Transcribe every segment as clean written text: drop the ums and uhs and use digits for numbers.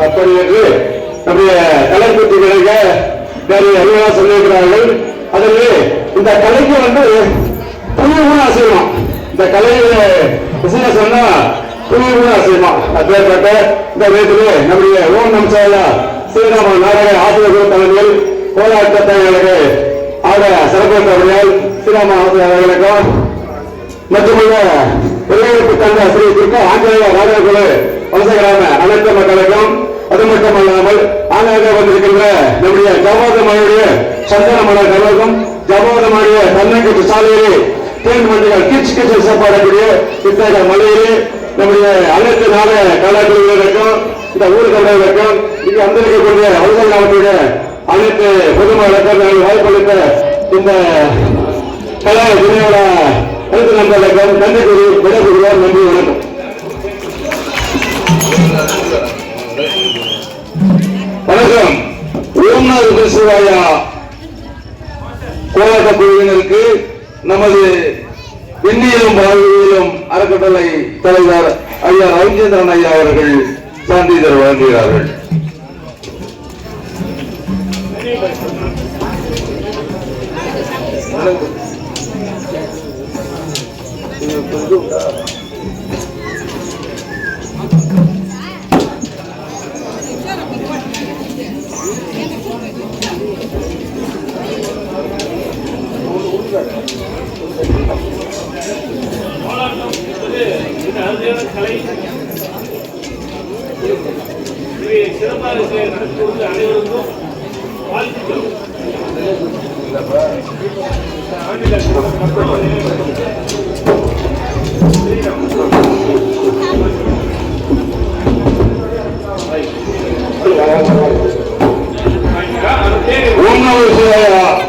அப்படி என்று நம்முடைய கலைப்பூர்த்தி கிடைக்க நிறைய அறிவாக சொல்லியிருக்கிறார்கள். அதில் இந்த கலைக்கு புரியும்னு அசைவம், இந்த கலையில பிசினஸ் புரியும்னு அசைவம். அப்பேற்பட்ட இந்த விதத்திலே நம்முடைய ஓம் நமச்சிவாய ஸ்ரீராம நாடக ஆசிரியர் தலைமையில் போராட்டத்தை ஆட சிறப்பேற்றவர்கள் ஸ்ரீராம ஆசிரியர்களுக்கும் மற்றுமுள்ள வெளியிடப்பு தந்த ஸ்ரீ துர்கா ஆஞ்சநேய நாடக குழு வலசகிராம அனைத்து மக்களுக்கும், அது மட்டுமல்லாமல் ஆங்காக வந்திருக்கின்ற நம்முடைய ஜவாதமாவுடைய சந்தன மலர் கழகம், ஜவாதமாவுடைய தன்னகத்து சாலையிலே தேன் மண்டிகள் கிச் கிச் சாப்பாடக்கூடிய இத்தகைய மலையிலே நம்முடைய அனைத்து நாடக கலாக்குழுவினருக்கும் இந்த ஊர்களுக்கும் இங்கு வந்திருக்கக்கூடிய வலசகிராமத்துடைய அனைத்து பொதுமக்களுக்கும் வாய்ப்பளித்த இந்த கலா வினையோட அனைத்து நண்பர்களுக்கும் நன்றி கூறி விடைபெறுவோம். நன்றி, வணக்கம். வணக்கம். ஓம் நமச்சிவாயா போராட்ட குழுவினருக்கு நமது எண்ணியலும் வாழ்வியலும் அறக்கட்டளை தலைவர் ஐயா ரவிச்சந்திரன் ஐயா அவர்கள் சான்றிதழ் வழங்குகிறார்கள்.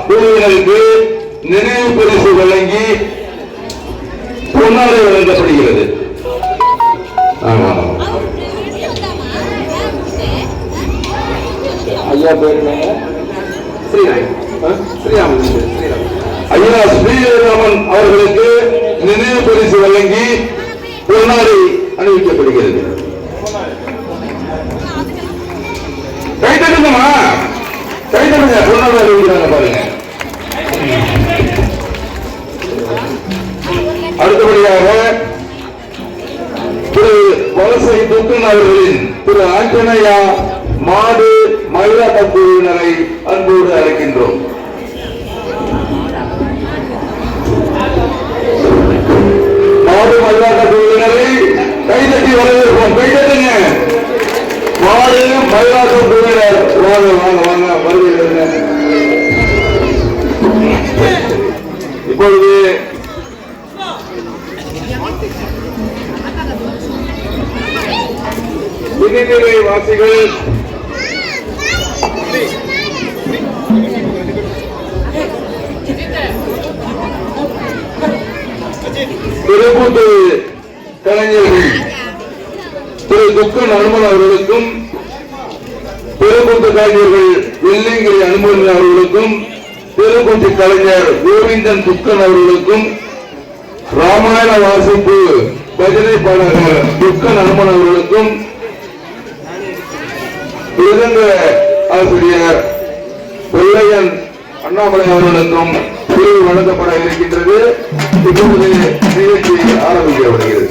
குழுவினருக்கு நினைவு பரிசு வழங்கி பொன்னாடை வழங்கப்படுகிறது. ஐயா பேர் ஐயா ஸ்ரீராமன் அவர்களுக்கு நினைவு பரிசு வழங்கி பொன்னாடை அணிவிக்கப்படுகிறது. கைத்தட்டுங்கம்மா, கைத்தட்டுங்க. பொன்னாடை அணிவிக்கிறாங்க பாருங்க. அடுத்தபடியாக திரு வலசை துக்கன் அவர்களின் திரு ஆஞ்சநேயா மாடு மயிலாட்ட குழுவினரை அன்போடு அழைக்கின்றோம். மாடு மயிலாட்ட குழுவினரை கைதட்டி வரவேற்போம். கைதட்டுங்க. மாடு மயிலாட்ட குழுவினர் வாங்க வாங்க வாங்க வருகிறது. இப்பொழுது விதிநிலை வாசிகள் திருப்பூத்து கலைஞர்கள் திரு துக்கன் அனுமன் அவர்களுக்கும், திருப்பூத்து கலைஞர்கள் வெள்ளிங்கிரி அனுமன் அவர்களுக்கும், திருப்பூத்து கலைஞர் கோவிந்தன் துக்கன் அவர்களுக்கும், ராமாயண வாசிப்பு பஜனை பாடகர் துக்கன் அனுமன் அவர்களுக்கும், மிருதங்க ஆசிரியர் வெள்ளையன் அண்ணாமலை அவர்களுக்கும் பிரிவு வழங்கப்பட இருக்கின்றது. இப்பொழுது நிகழ்ச்சி ஆரம்பிக்கப்படுகிறது.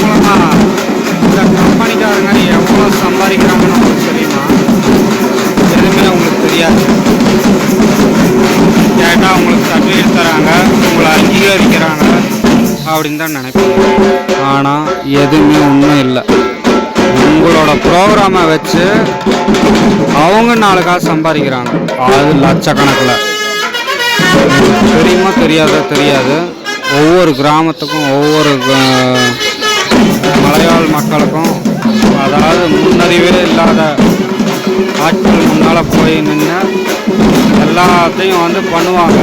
மூலமாக இந்த கம்பெனிக்காரங்க எவ்வளோ சம்பாதிக்கிறாங்கன்னு உங்களுக்கு தெரியுமா? எதுவுமே உங்களுக்கு தெரியாது. கேட்டால் உங்களுக்கு சர்டிஃபிகேட் தராங்க, உங்களை அங்கீகரிக்கிறாங்க அப்படின்னு தான் நினைப்பீங்க. ஆனால் எதுவுமே ஒன்றும் இல்லை. உங்களோட ப்ரோக்ராமை வச்சு அவங்க 4 காசு சம்பாதிக்கிறாங்க, அது லட்சக்கணக்கில். தெரியுமா தெரியாது. ஒவ்வொரு கிராமத்துக்கும் ஒவ்வொரு மலையாள மக்களுக்கும், அதாவது முன்னறிவே இல்லாத ஆட்கள் முன்னால் போய் நின்று எல்லாத்தையும் வந்து பண்ணுவாங்க.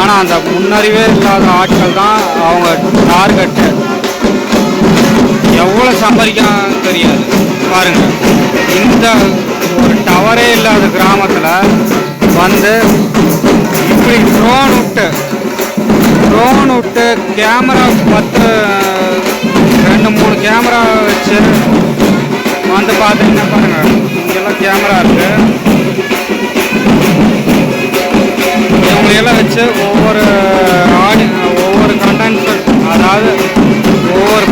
ஆனால் அந்த முன்னறிவே இல்லாத ஆட்கள் தான் அவங்க டார்கெட்டு. எவ்வளோ சம்பாதிக்கணும்னு தெரியாது பாருங்கள். இந்த ஒரு டவரே இல்லாத கிராமத்தில் வந்து இப்படி ட்ரோன் விட்டு கேமரா 2-3 கேமரா வச்சு வந்து பார்த்தீங்கன்னா பாருங்கள், இங்கெல்லாம் கேமரா இருக்குது. இவங்களையெல்லாம் வச்சு ஒவ்வொரு கண்டென்ட், அதாவது ஒவ்வொரு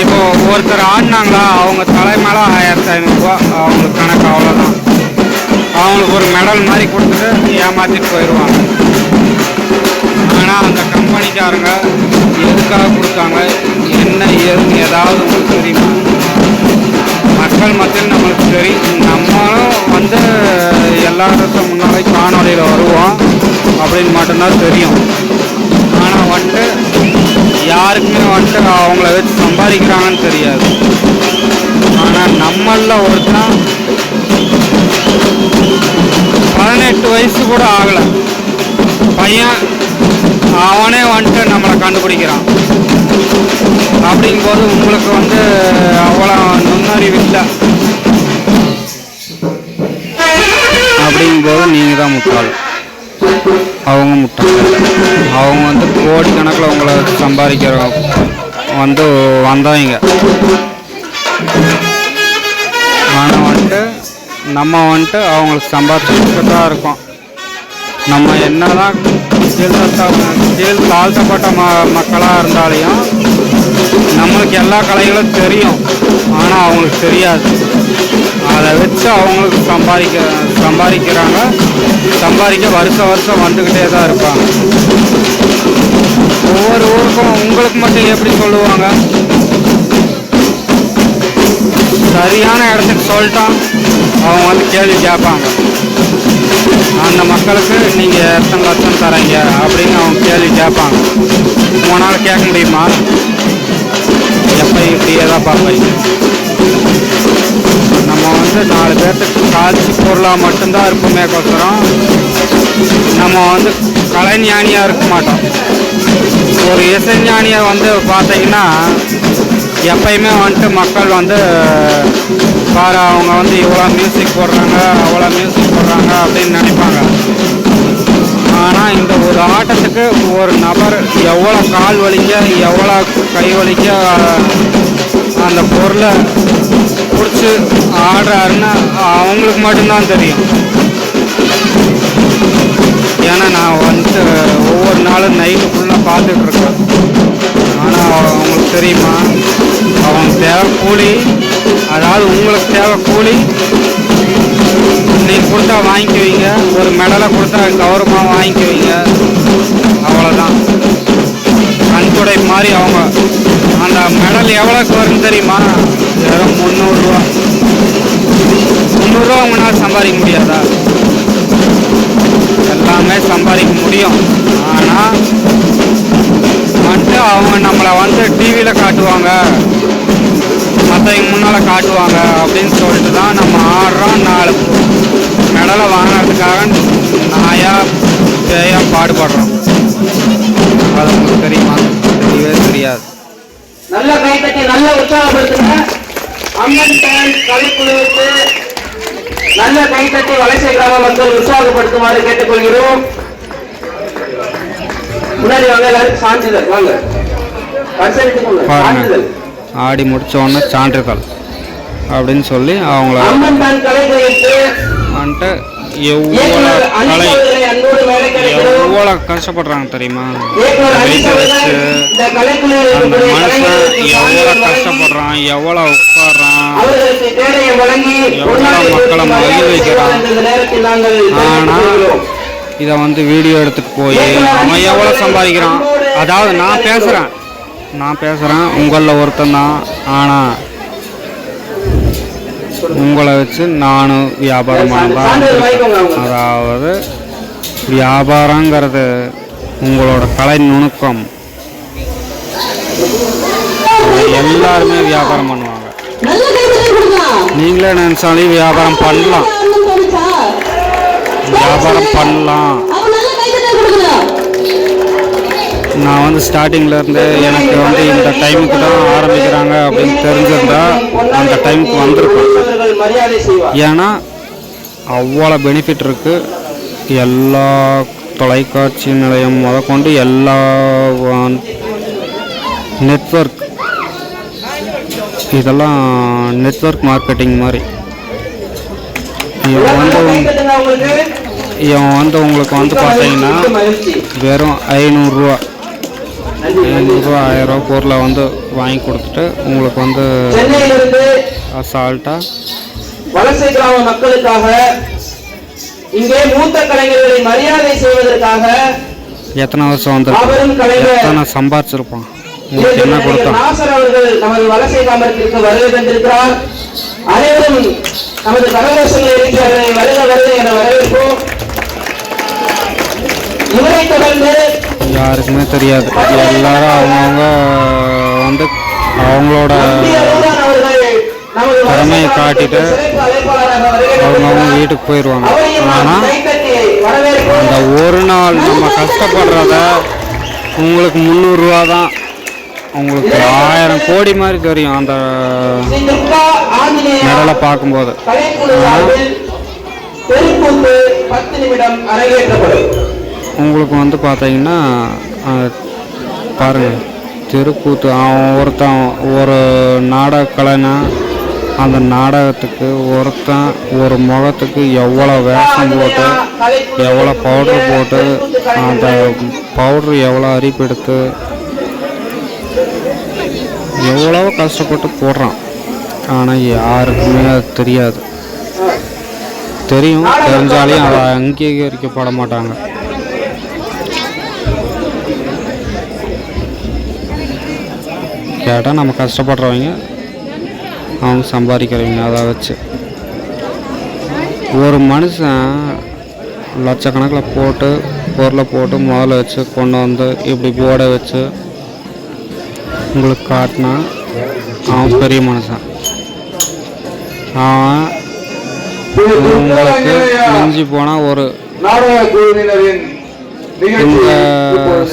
இப்போ ஒருத்தர் ஆடினாங்களா அவங்க தலைமையில 1500 ரூபா அவங்களுக்கு கணக்கு, அவ்வளோதான். அவங்களுக்கு ஒரு மெடல் மாதிரி கொடுத்துட்டு ஏமாற்றிட்டு போயிடுவாங்க. ஆனால் அந்த கம்பெனிக்காரங்க எதுக்காக கொடுத்தாங்க, என்ன ஏதுன்னு ஏதாவது உங்களுக்கு தெரியுமா? மக்கள் மத்தியில் நம்மளுக்கு தெரியும். நம்மளும் வந்து எல்லாருக்கும் முன்னாடி காணொலியில் வருவோம் அப்படின்னு மட்டும்தான் தெரியும். ஆனால் வந்துட்டு யாருக்குமே வந்துட்டு அவங்கள வச்சு சம்பாதிக்கிறாங்கன்னு தெரியாது. ஆனால் நம்மளில் ஒருத்தன் 18 வயசு கூட ஆகலை பையன், அவனே வந்துட்டு நம்மளை கண்டுபிடிக்கிறான். அப்படிங்கும்போது உங்களுக்கு வந்து அவ்வளோ நுண்ணறிவு இல்லை. அப்படிங்கும்போது நீங்கள் தான் முட்டாள், அவங்க முட்டாள். அவங்க வந்து கோடிக்கணக்கில் உங்களை சம்பாதிக்கிறவங்க வந்து வந்தவங்க. ஆனால் வந்துட்டு நம்ம வந்துட்டு அவங்களுக்கு சம்பாதிச்சுட்டு தான் இருக்கோம். நம்ம என்னதான் கீழ் தாழ்த்தப்பட்ட மக்களாக இருந்தாலையும் நம்மளுக்கு எல்லா கலைகளும் தெரியும். ஆனால் அவங்களுக்கு தெரியாது. அதை வச்சு அவங்களுக்கு சம்பாதிக்கிறாங்க. சம்பாதிக்க வருஷம் வந்துக்கிட்டே தான் இருப்பாங்க. ஒவ்வொரு ஊருக்கும் உங்களுக்கு மட்டும் எப்படி சொல்லுவாங்க? சரியான இடத்துக்கு சொல்லிட்டான் அவங்க வந்து கேள்வி கேட்பாங்க. அந்த மக்களுக்கு நீங்கள் எத்தனை லட்சம் தரீங்க அப்படின்னு அவங்க கேள்வி கேட்பாங்க. உங்களால் கேட்க முடியுமா? எப்போ இப்படியே தான் பார்ப்பீங்க. நம்ம வந்து 4 பேர்த்துக்கு காட்சி பொருளாக மட்டும்தான் இருப்போமே கோசரம் நம்ம வந்து கலைஞானியாக இருக்க மாட்டோம். ஒரு இசைஞானியை வந்து பார்த்தீங்கன்னா எப்பயுமே வந்துட்டு மக்கள் வந்து பாரு அவங்க வந்து இவ்வளோ மியூசிக் போடுறாங்க அவ்வளோ மியூசிக் போடுறாங்க அப்படின்னு நினைப்பாங்க. ஆனால் இந்த ஒரு ஆட்டத்துக்கு ஒரு நபர் எவ்வளோ கால் வலிக்க எவ்வளோ கை வலிக்க அந்த பொருளை பிடிச்சி ஆடுறாருன்னு அவங்களுக்கு மட்டும்தான் தெரியும். ஏன்னா நான் வந்துட்டு ஒவ்வொரு நாளும் நைட்டு ஃபுல்லாக பார்த்துட்ருக்கேன். ஆனால் அவங்களுக்கு தெரியுமா, அவங்க தேவை கூலி, அதாவது உங்களுக்கு தேவை கூலி. நீங்கள் கொடுத்தா வாங்கிக்குவீங்க, ஒரு மெடலை கொடுத்தா கௌரவமாக வாங்கிக்குவீங்க, அவ்வளோதான். கண்துடை மாதிரி அவங்க அந்த மெடல் எவ்வளோக்கு வரும்னு தெரியுமா? வெறும் 300 ரூபா. 300 ரூபா அவங்களால சம்பாதிக்க முடியாதா? எல்லாமே சம்பாதிக்க முடியும். ஆனால் வந்துட்டு அவங்க நம்மளை வந்து டிவியில் காட்டுவாங்க, மற்றவங்க முன்னால் காட்டுவாங்க அப்படின்னு சொல்லிட்டு தான் நம்ம ஆடுறோம். 4 மெடலை வாங்கினதுக்காக பேயா பாடுபடுறோம். அது உங்களுக்கு தெரியுமா? தெரியவே தெரியாது. நல்ல கைத்தட்டி நல்ல உற்சாகப்படுத்துங்க. அம்மன் டான்ஸ் கலைக்குழுவுக்கு நல்ல கைத்தட்டி வலசை கிராம மக்கள் உற்சாகப்படுத்துமாறு கேட்டுக்கொள்கிறோம். முன்னாடி வாங்க, எல்லாருக்கும் சான்றிதழ் வாங்க. சான்றிதழ் ஆடி முடிச்ச உடனே சான்றிதழ் அப்படின்னு சொல்லி அவங்கள அம்மன் டான்ஸ் கலைக்குழுவுக்கு வந்துட்டு எவ்வளோ கஷ்டப்படுறாங்க தெரியுமா? வெயிட் வச்சு அந்த மனுஷன் எவ்வளோ கஷ்டப்படுறான், எவ்வளோ உட்காடுறான், எவ்வளோ மக்களை மகிழ்விக்கிறான். ஆனால் இதை வந்து வீடியோ எடுத்துட்டு போய் அவன் எவ்வளோ சம்பாதிக்கிறான். அதாவது நான் பேசுகிறேன் உங்களில் ஒருத்தன் தான். ஆனால் உங்களை வச்சு நானும் வியாபாரம் பண்ணதான். அதாவது வியாபாரங்கிறது உங்களோட கலை நுணுக்கம். எல்லாருமே வியாபாரம் பண்ணுவாங்க. நீங்களே நினைச்சாலும் வியாபாரம் பண்ணலாம். நான் வந்து ஸ்டார்டிங்லேருந்து எனக்கு வந்து இந்த டைமுக்கு தான் ஆரம்பிக்கிறாங்க அப்படின்னு தெரிஞ்சிருந்தா அந்த டைமுக்கு வந்திருக்கும். ஏன்னா அவ்வளோ பெனிஃபிட் இருக்குது. எல்லா தொலைக்காட்சி நிலையம் முதற்கொண்டு எல்லா நெட்வொர்க், இதெல்லாம் நெட்வொர்க் மார்க்கெட்டிங் மாதிரி. இவன் வந்து உங்களுக்கு வந்து பார்த்தீங்கன்னா வெறும் 500 ரூபா 1000 ரூபா பொருளை வந்து வாங்கி கொடுத்துட்டு உங்களுக்கு வந்து அசால்ட்டாக வலசை கிராம மக்களுக்காக இங்கே மூத்த கலைஞர்களை மரியாதை செய்வதற்காக எத்தனை வருஷம் வந்து எத்தனை சம்பாதிச்சிருப்பான், உங்களுக்கு என்ன கொடுத்தான். நாசர் அவர்கள் நமது வலசை கிராமத்திற்கு வருகை தந்திருக்கிறார். அனைவரும் நமது கரகோஷங்களை இருக்கிறவர்களை வருக வருக என வரவேற்போம். இவரை தொடர்ந்து யாருக்குமே தெரியாது. எல்லாரும் அவங்கவுங்க வந்து அவங்களோட திறமையை காட்டிட்டு அவங்கவுங்க வீட்டுக்கு போயிடுவாங்க. ஆனால் அந்த ஒரு நாள் நம்ம கஷ்டப்படுறத உங்களுக்கு 300 ரூபா தான் உங்களுக்கு 1000 கோடி மாதிரி தெரியும் அந்த மெடலை பார்க்கும்போது. உங்களுக்கு வந்து பார்த்தீங்கன்னா பாருங்கள், தெருக்கூத்து அவன் ஒருத்தன் ஒரு நாடக கலைனா அந்த நாடகத்துக்கு ஒருத்தன் ஒரு முகத்துக்கு எவ்வளோ வேஷம் போட்டு எவ்வளோ பவுட்ரு போட்டு அந்த பவுட்ரு எவ்வளோ அரிப்பெடுத்து எவ்வளோ கஷ்டப்பட்டு போடுறான். ஆனால் யாருக்குமே அது தெரியாது. தெரிஞ்சாலையும் அதை அங்கீகரிக்கப்பட மாட்டாங்க. கேட்டால் நம்ம கஷ்டப்படுறவங்க, அவங்க சம்பாதிக்கிறவங்க. அதை வச்சு ஒரு மனுஷன் லட்சக்கணக்கில் போட்டு பொருளை போட்டு முதல்ல வச்சு கொண்டு வந்து இப்படி போர்டை வச்சு உங்களுக்கு காட்டினா அவன் பெரிய மனுஷன். அவன் உங்களுக்கு மிஞ்சி போனால் ஒரு இந்த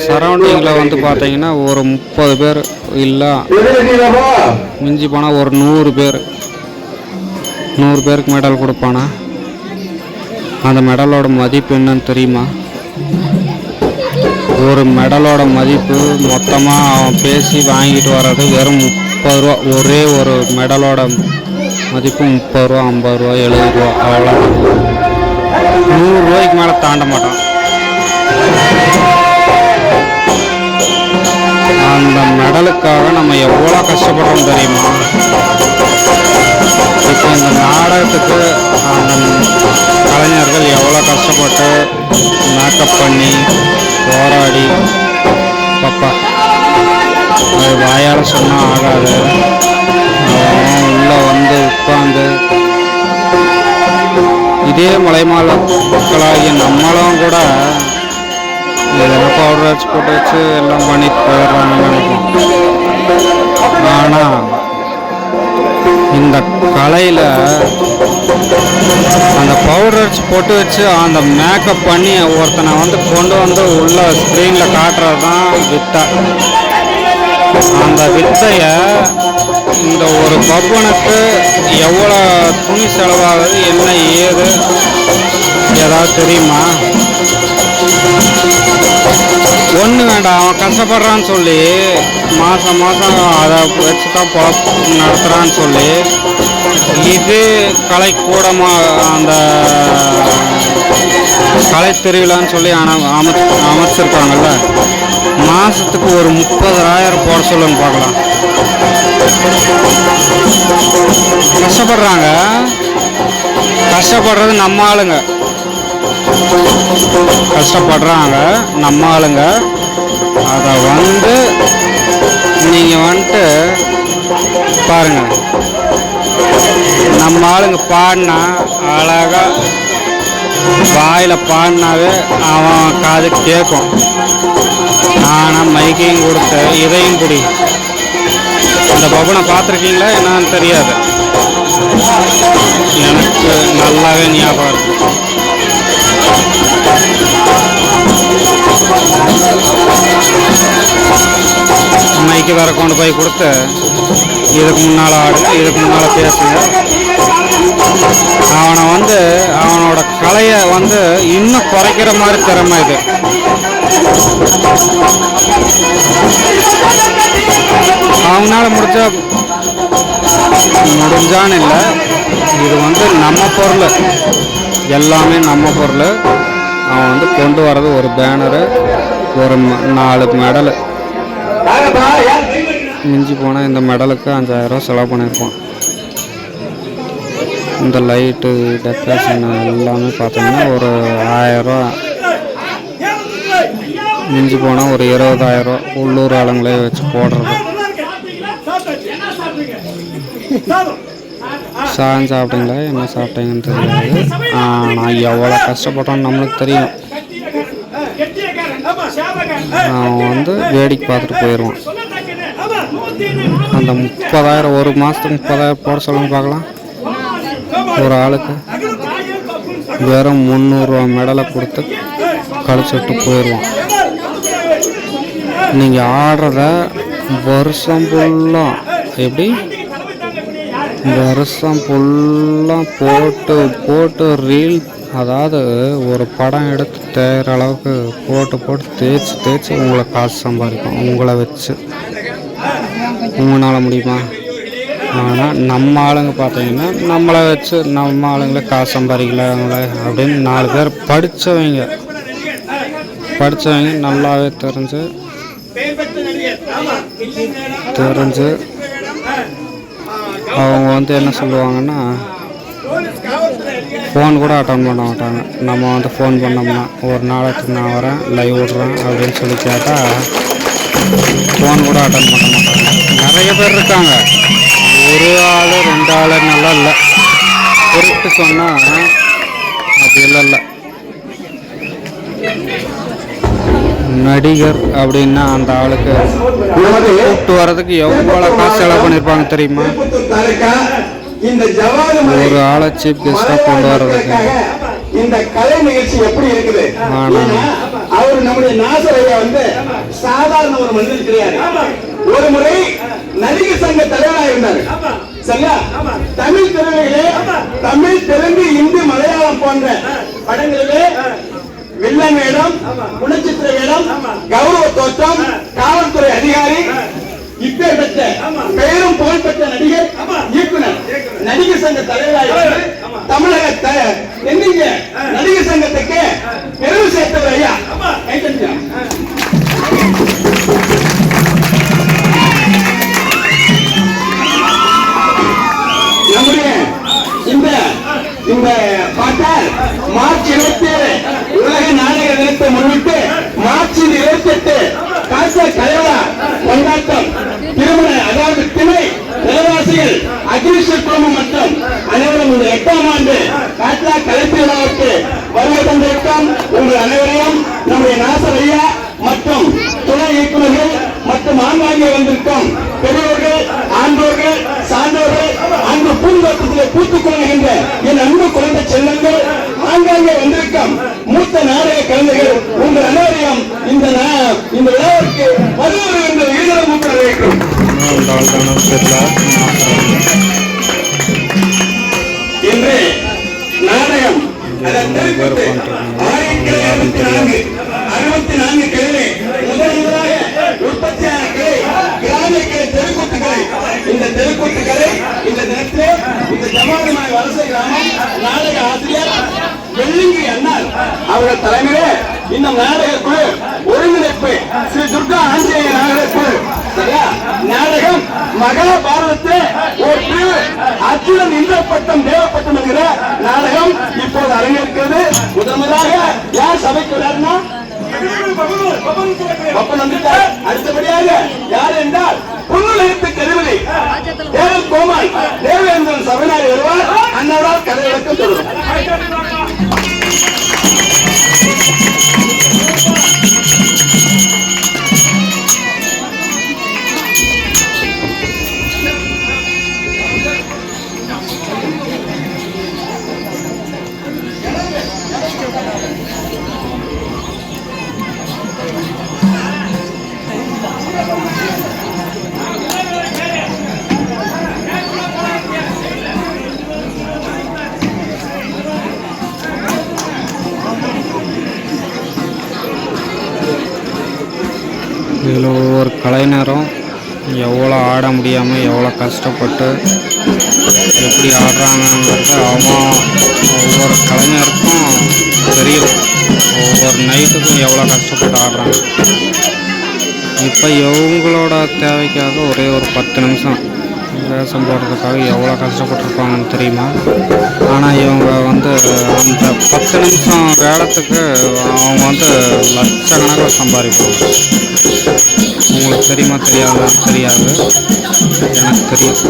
சரௌண்டிங்கில் வந்து பார்த்தீங்கன்னா ஒரு 30 பேர் இல்லை மிஞ்சி போனால் ஒரு 100 பேருக்கு மெடல் கொடுப்பானா? அந்த மெடலோட மதிப்பு என்னன்னு தெரியுமா? ஒரு மெடலோட மதிப்பு மொத்தமாக அவன் பேசி வாங்கிட்டு வர்றது வெறும் 30 ரூபா. ஒரே ஒரு மெடலோட மதிப்பு 30 ரூபா, 50 ரூபா, 70 ரூபா, அவ்வளோதான். 100 ரூபாய்க்கு மேலே தாண்ட மாட்டான். அந்த மெடலுக்காக நம்ம எவ்வளோ கஷ்டப்படுறோம் தெரியுமா? இப்போ இந்த நாடகத்துக்கு அந்த கலைஞர்கள் எவ்வளோ கஷ்டப்பட்டு மேக்கப் பண்ணி போராடி, பாப்பா அது வாயால் சொன்னால் ஆகாது. உள்ளே வந்து உட்காந்து இதே மலைமால மக்களாகிய நம்மளும் கூட இதெல்லாம் பவுடர் வச்சு போட்டு வச்சு எல்லாம் பண்ணிட்டு போயிடுறாங்கன்னு நினைப்போம். ஆனால் இந்த கலையில் அந்த பவுடர் வச்சு போட்டு வச்சு அந்த மேக்கப் பண்ணி ஒருத்தனை வந்து கொண்டு வந்து உள்ள ஸ்க்ரீனில் காட்டுறது தான் வித்தை. அந்த வித்தையை இந்த ஒரு பப்பனுக்கு எவ்வளோ துணி செலவாகுது, என்ன ஏது ஏதாவது தெரியுமா? ஒன்று வேண்டாம், அவன் கஷ்டப்படுறான்னு சொல்லி மாதம் அதை வச்சு தான் நடத்துகிறான்னு சொல்லி இது கலைக்கூடமா அந்த கலை திருவிழான்னு சொல்லி அமைச்சிருக்காங்கல்ல, மாதத்துக்கு ஒரு 30,000 போட சொல்லுன்னு பார்க்கலாம். கஷ்டப்படுறது நம்ம ஆளுங்க, அதை நீங்கள் வந்துட்டு பாருங்க. நம்ம ஆளுங்க பாடினா அழகாக வாயில் பாடினாவே அவன் காது கேட்கும். ஆனால் மைக்கையும் கொடுத்து இதையும் பிடி. இந்த பவனை பார்த்துருக்கீங்களா என்னன்னு தெரியாது, எனக்கு நல்லாவே ஞாபகம் இருக்கு. மைக்கு வேற கொண்டு போய் கொடுத்து இதுக்கு முன்னால் ஆடுங்க, இதுக்கு முன்னால் பேசுங்க. அவனோட கலையை இன்னும் குறைக்கிற மாதிரி திறமை இது. அவனால முடிஞ்சான்னு இல்லை, இது நம்ம பொருள், எல்லாமே நம்ம பொருள். அவன் கொண்டு வர்றது ஒரு பேனரு, ஒரு 4 மெடலு. மிஞ்சி போனால் இந்த மெடலுக்கு 5,000 செலவு பண்ணியிருப்பான். இந்த லைட்டு டெக்கரேஷன் எல்லாமே பார்த்தோம்னா ஒரு 1,000 மிஞ்சி போனால் ஒரு 20,000 உள்ளூர் ஆளுங்களே வச்சு போடுறது. சாதம் சாப்பிட்டீங்களா, என்ன சாப்பிட்டீங்கன்னு தெரியாது. நான் எவ்வளோ கஷ்டப்பட்டோன்னு நம்மளுக்கு தெரியும். அவன் வேடிக்கை பார்த்துட்டு போயிடுவான். அந்த 30,000 ஒரு மாதத்துக்கு 30,000 போட சொல்லுங்க பார்க்கலாம். ஒரு ஆளுக்கு வெறும் 300 ரூபா மெடலை கொடுத்து கழிச்சுட்டு போயிடுவான். நீங்கள் ஆடுறத வருஷம் ஃபுல்லாக எப்படி வருஷம் ஃபுல்லாக போட்டு ரீல், அதாவது ஒரு படம் எடுத்து தேய்கிற அளவுக்கு போட்டு தேய்ச்சி உங்களை காசு சம்பாதிக்கும். உங்களை வச்சு உங்களால் முடியுமா? ஆனால் நம்ம ஆளுங்க பார்த்தீங்கன்னா நம்மளை வச்சு நம்ம ஆளுங்களே காசு சம்பாதிக்கல அவங்கள அப்படின்னு 4 பேர் படித்தவங்க நல்லாவே தெரிஞ்சு அவங்க என்ன சொல்லுவாங்கன்னா, ஃபோன் கூட அட்டன் பண்ண மாட்டாங்க. நம்ம ஃபோன் பண்ணோம்னா ஒரு நாளைக்கு நான் வரேன் லைவ் விட்றேன் அப்படின்னு சொல்லி கேட்டால் ஃபோன் கூட அட்டன் பண்ண மாட்டாங்க. நிறைய பேர் இருக்காங்க, ஒரு ஆள் 2 ஆள் நல்லா இல்லை. குறிப்பிட்டு சொன்னால் அப்படி இல்லை. நடிகர் அப்படின்னா அந்த ஆளுக்கு கூப்பிட்டு வர்றதுக்கு எவ்வளோ காசு செலவு பண்ணியிருப்பாங்க தெரியுமா? ஒரு ஆளை சீஃப் கெஸ்டாக கொண்டு வர்றதுக்கு. இந்த கலை நிகழ்ச்சி எப்படி இருக்குது? அவர் நம்முடைய நாசர் ஐயா சாதாரண ஒரு மனிதர் கிடையாது. ஒரு முறை நடிகர் சங்க தலைவராக இருந்தார். சரியா? தமிழ் திரையிலே, தமிழ், தெலுங்கு, இந்தி, மலையாளம் போன்ற படங்களிலே வில்லன் வேடம், குணச்சித்திர வேடம், கௌரவ தோற்றம், காவல்துறை அதிகாரி, இப்பேற்பட்ட பெயரும் புகழ்பெற்ற நடிகர், இயக்குனர், நடிகர் சங்க தலைவராக தமிழக தென்னிந்திய நடிகர் சங்கத்துக்கு பெருமை சேர்த்தவர் ஐயா. நம்முடைய இந்த பாட்டால் மார்ச் 27 உலக நாடக தினத்தை முன்னிட்டு மார்ச் 28 காசா கலைவா கொண்டாட்டம் திருமண, அதாவது திணை நிலவாசிகள் அகிலேஷ் குழுமம் மற்றும் அனைவரும் இந்த 8ஆம் ஆண்டு காட்லா கலைத்திருவிழாவுக்கு வருகை தந்திருக்கும் உங்கள் அனைவரையும் நம்முடைய நாசர் ஐயா மற்றும் துணை இயக்குநர்கள் மற்றும் ஆங்காங்கே வந்திருக்கும் பெரியவர்கள், ஆண்டோர்கள், சான்றோர்கள், அங்கு பூந்தோட்டத்திலே பூத்துக் கொள்கின்ற என் அன்பு குழந்தை செல்வங்கள், ஆங்காங்கே வந்திருக்கும் மூத்த நாடக கலைஞர்கள், உங்கள் அனைவரையும் இந்த விழாவிற்கு வருவது என்று ஈழம் மூக்க வேண்டும். இன்று நாடகம் 64 கிளை முதலாக உற்பத்தியான கிளை, கிராமிய கிளை, தெருக்கூட்டு கிளை. இந்த தெருக்கூட்டு கிளை இந்த தினத்திலே இந்த ஜமாதுமாய் வலசை கிராமம் நாடக ஆசிரியர் வெள்ளிங்கி அண்ணார் அவர்கள் தலைமையிலே இந்த நாடக குழு ஒருங்கிணைப்பு ஸ்ரீ துர்கா ஆஞ்சநேய நாடக குழு நாடகம் மகாபாரதத்தை ஒரு அர்ஜுனன் இந்திரப்பட்டம் தேவப்பட்டம் என்கிற நாடகம் இப்போது அரங்கேற்கிறது. முதலாக யார் சபைக்கு வராருன்னா அடுத்தபடியாக யார் என்றால் புன்னுலகத்து கருவிலை தேவல் கோமான் தேவேந்திரன் சபைநாடு வருவார். அன்னவரால் கதை விளக்கம் தொடரும். இதில் ஒவ்வொரு கலைஞரும் எவ்வளோ ஆட முடியாமல் எவ்வளோ கஷ்டப்பட்டு எப்படி ஆடுறாங்கங்கிறது ஒவ்வொரு கலைஞருக்கும் தெரியும். ஒவ்வொரு நைட்டுக்கும் எவ்வளோ கஷ்டப்பட்டு ஆடுறாங்க. இப்போ இவங்களோட தேவைக்காக ஒரே ஒரு 10 நிமிஷம் வேஷம் போடுறதுக்காக எவ்வளோ கஷ்டப்பட்டுருப்பாங்கன்னு தெரியுமா? ஆனால் இவங்க அந்த 10 நிமிஷம் வேடத்துக்கு அவங்க லட்சக்கணக்கில் சம்பாதிப்பாங்க. உங்களுக்கு தெரியுமா தெரியாது, எனக்கு தெரியும்.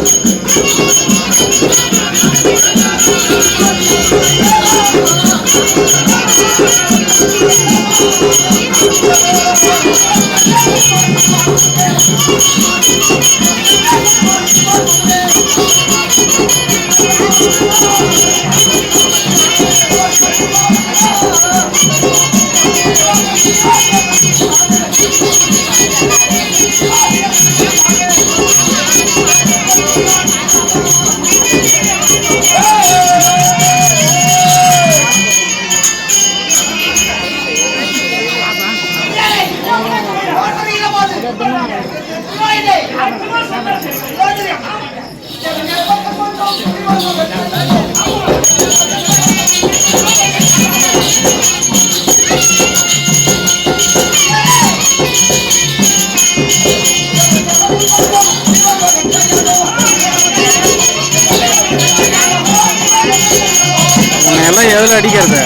எல்லாம் எதில் அடிக்கிறது?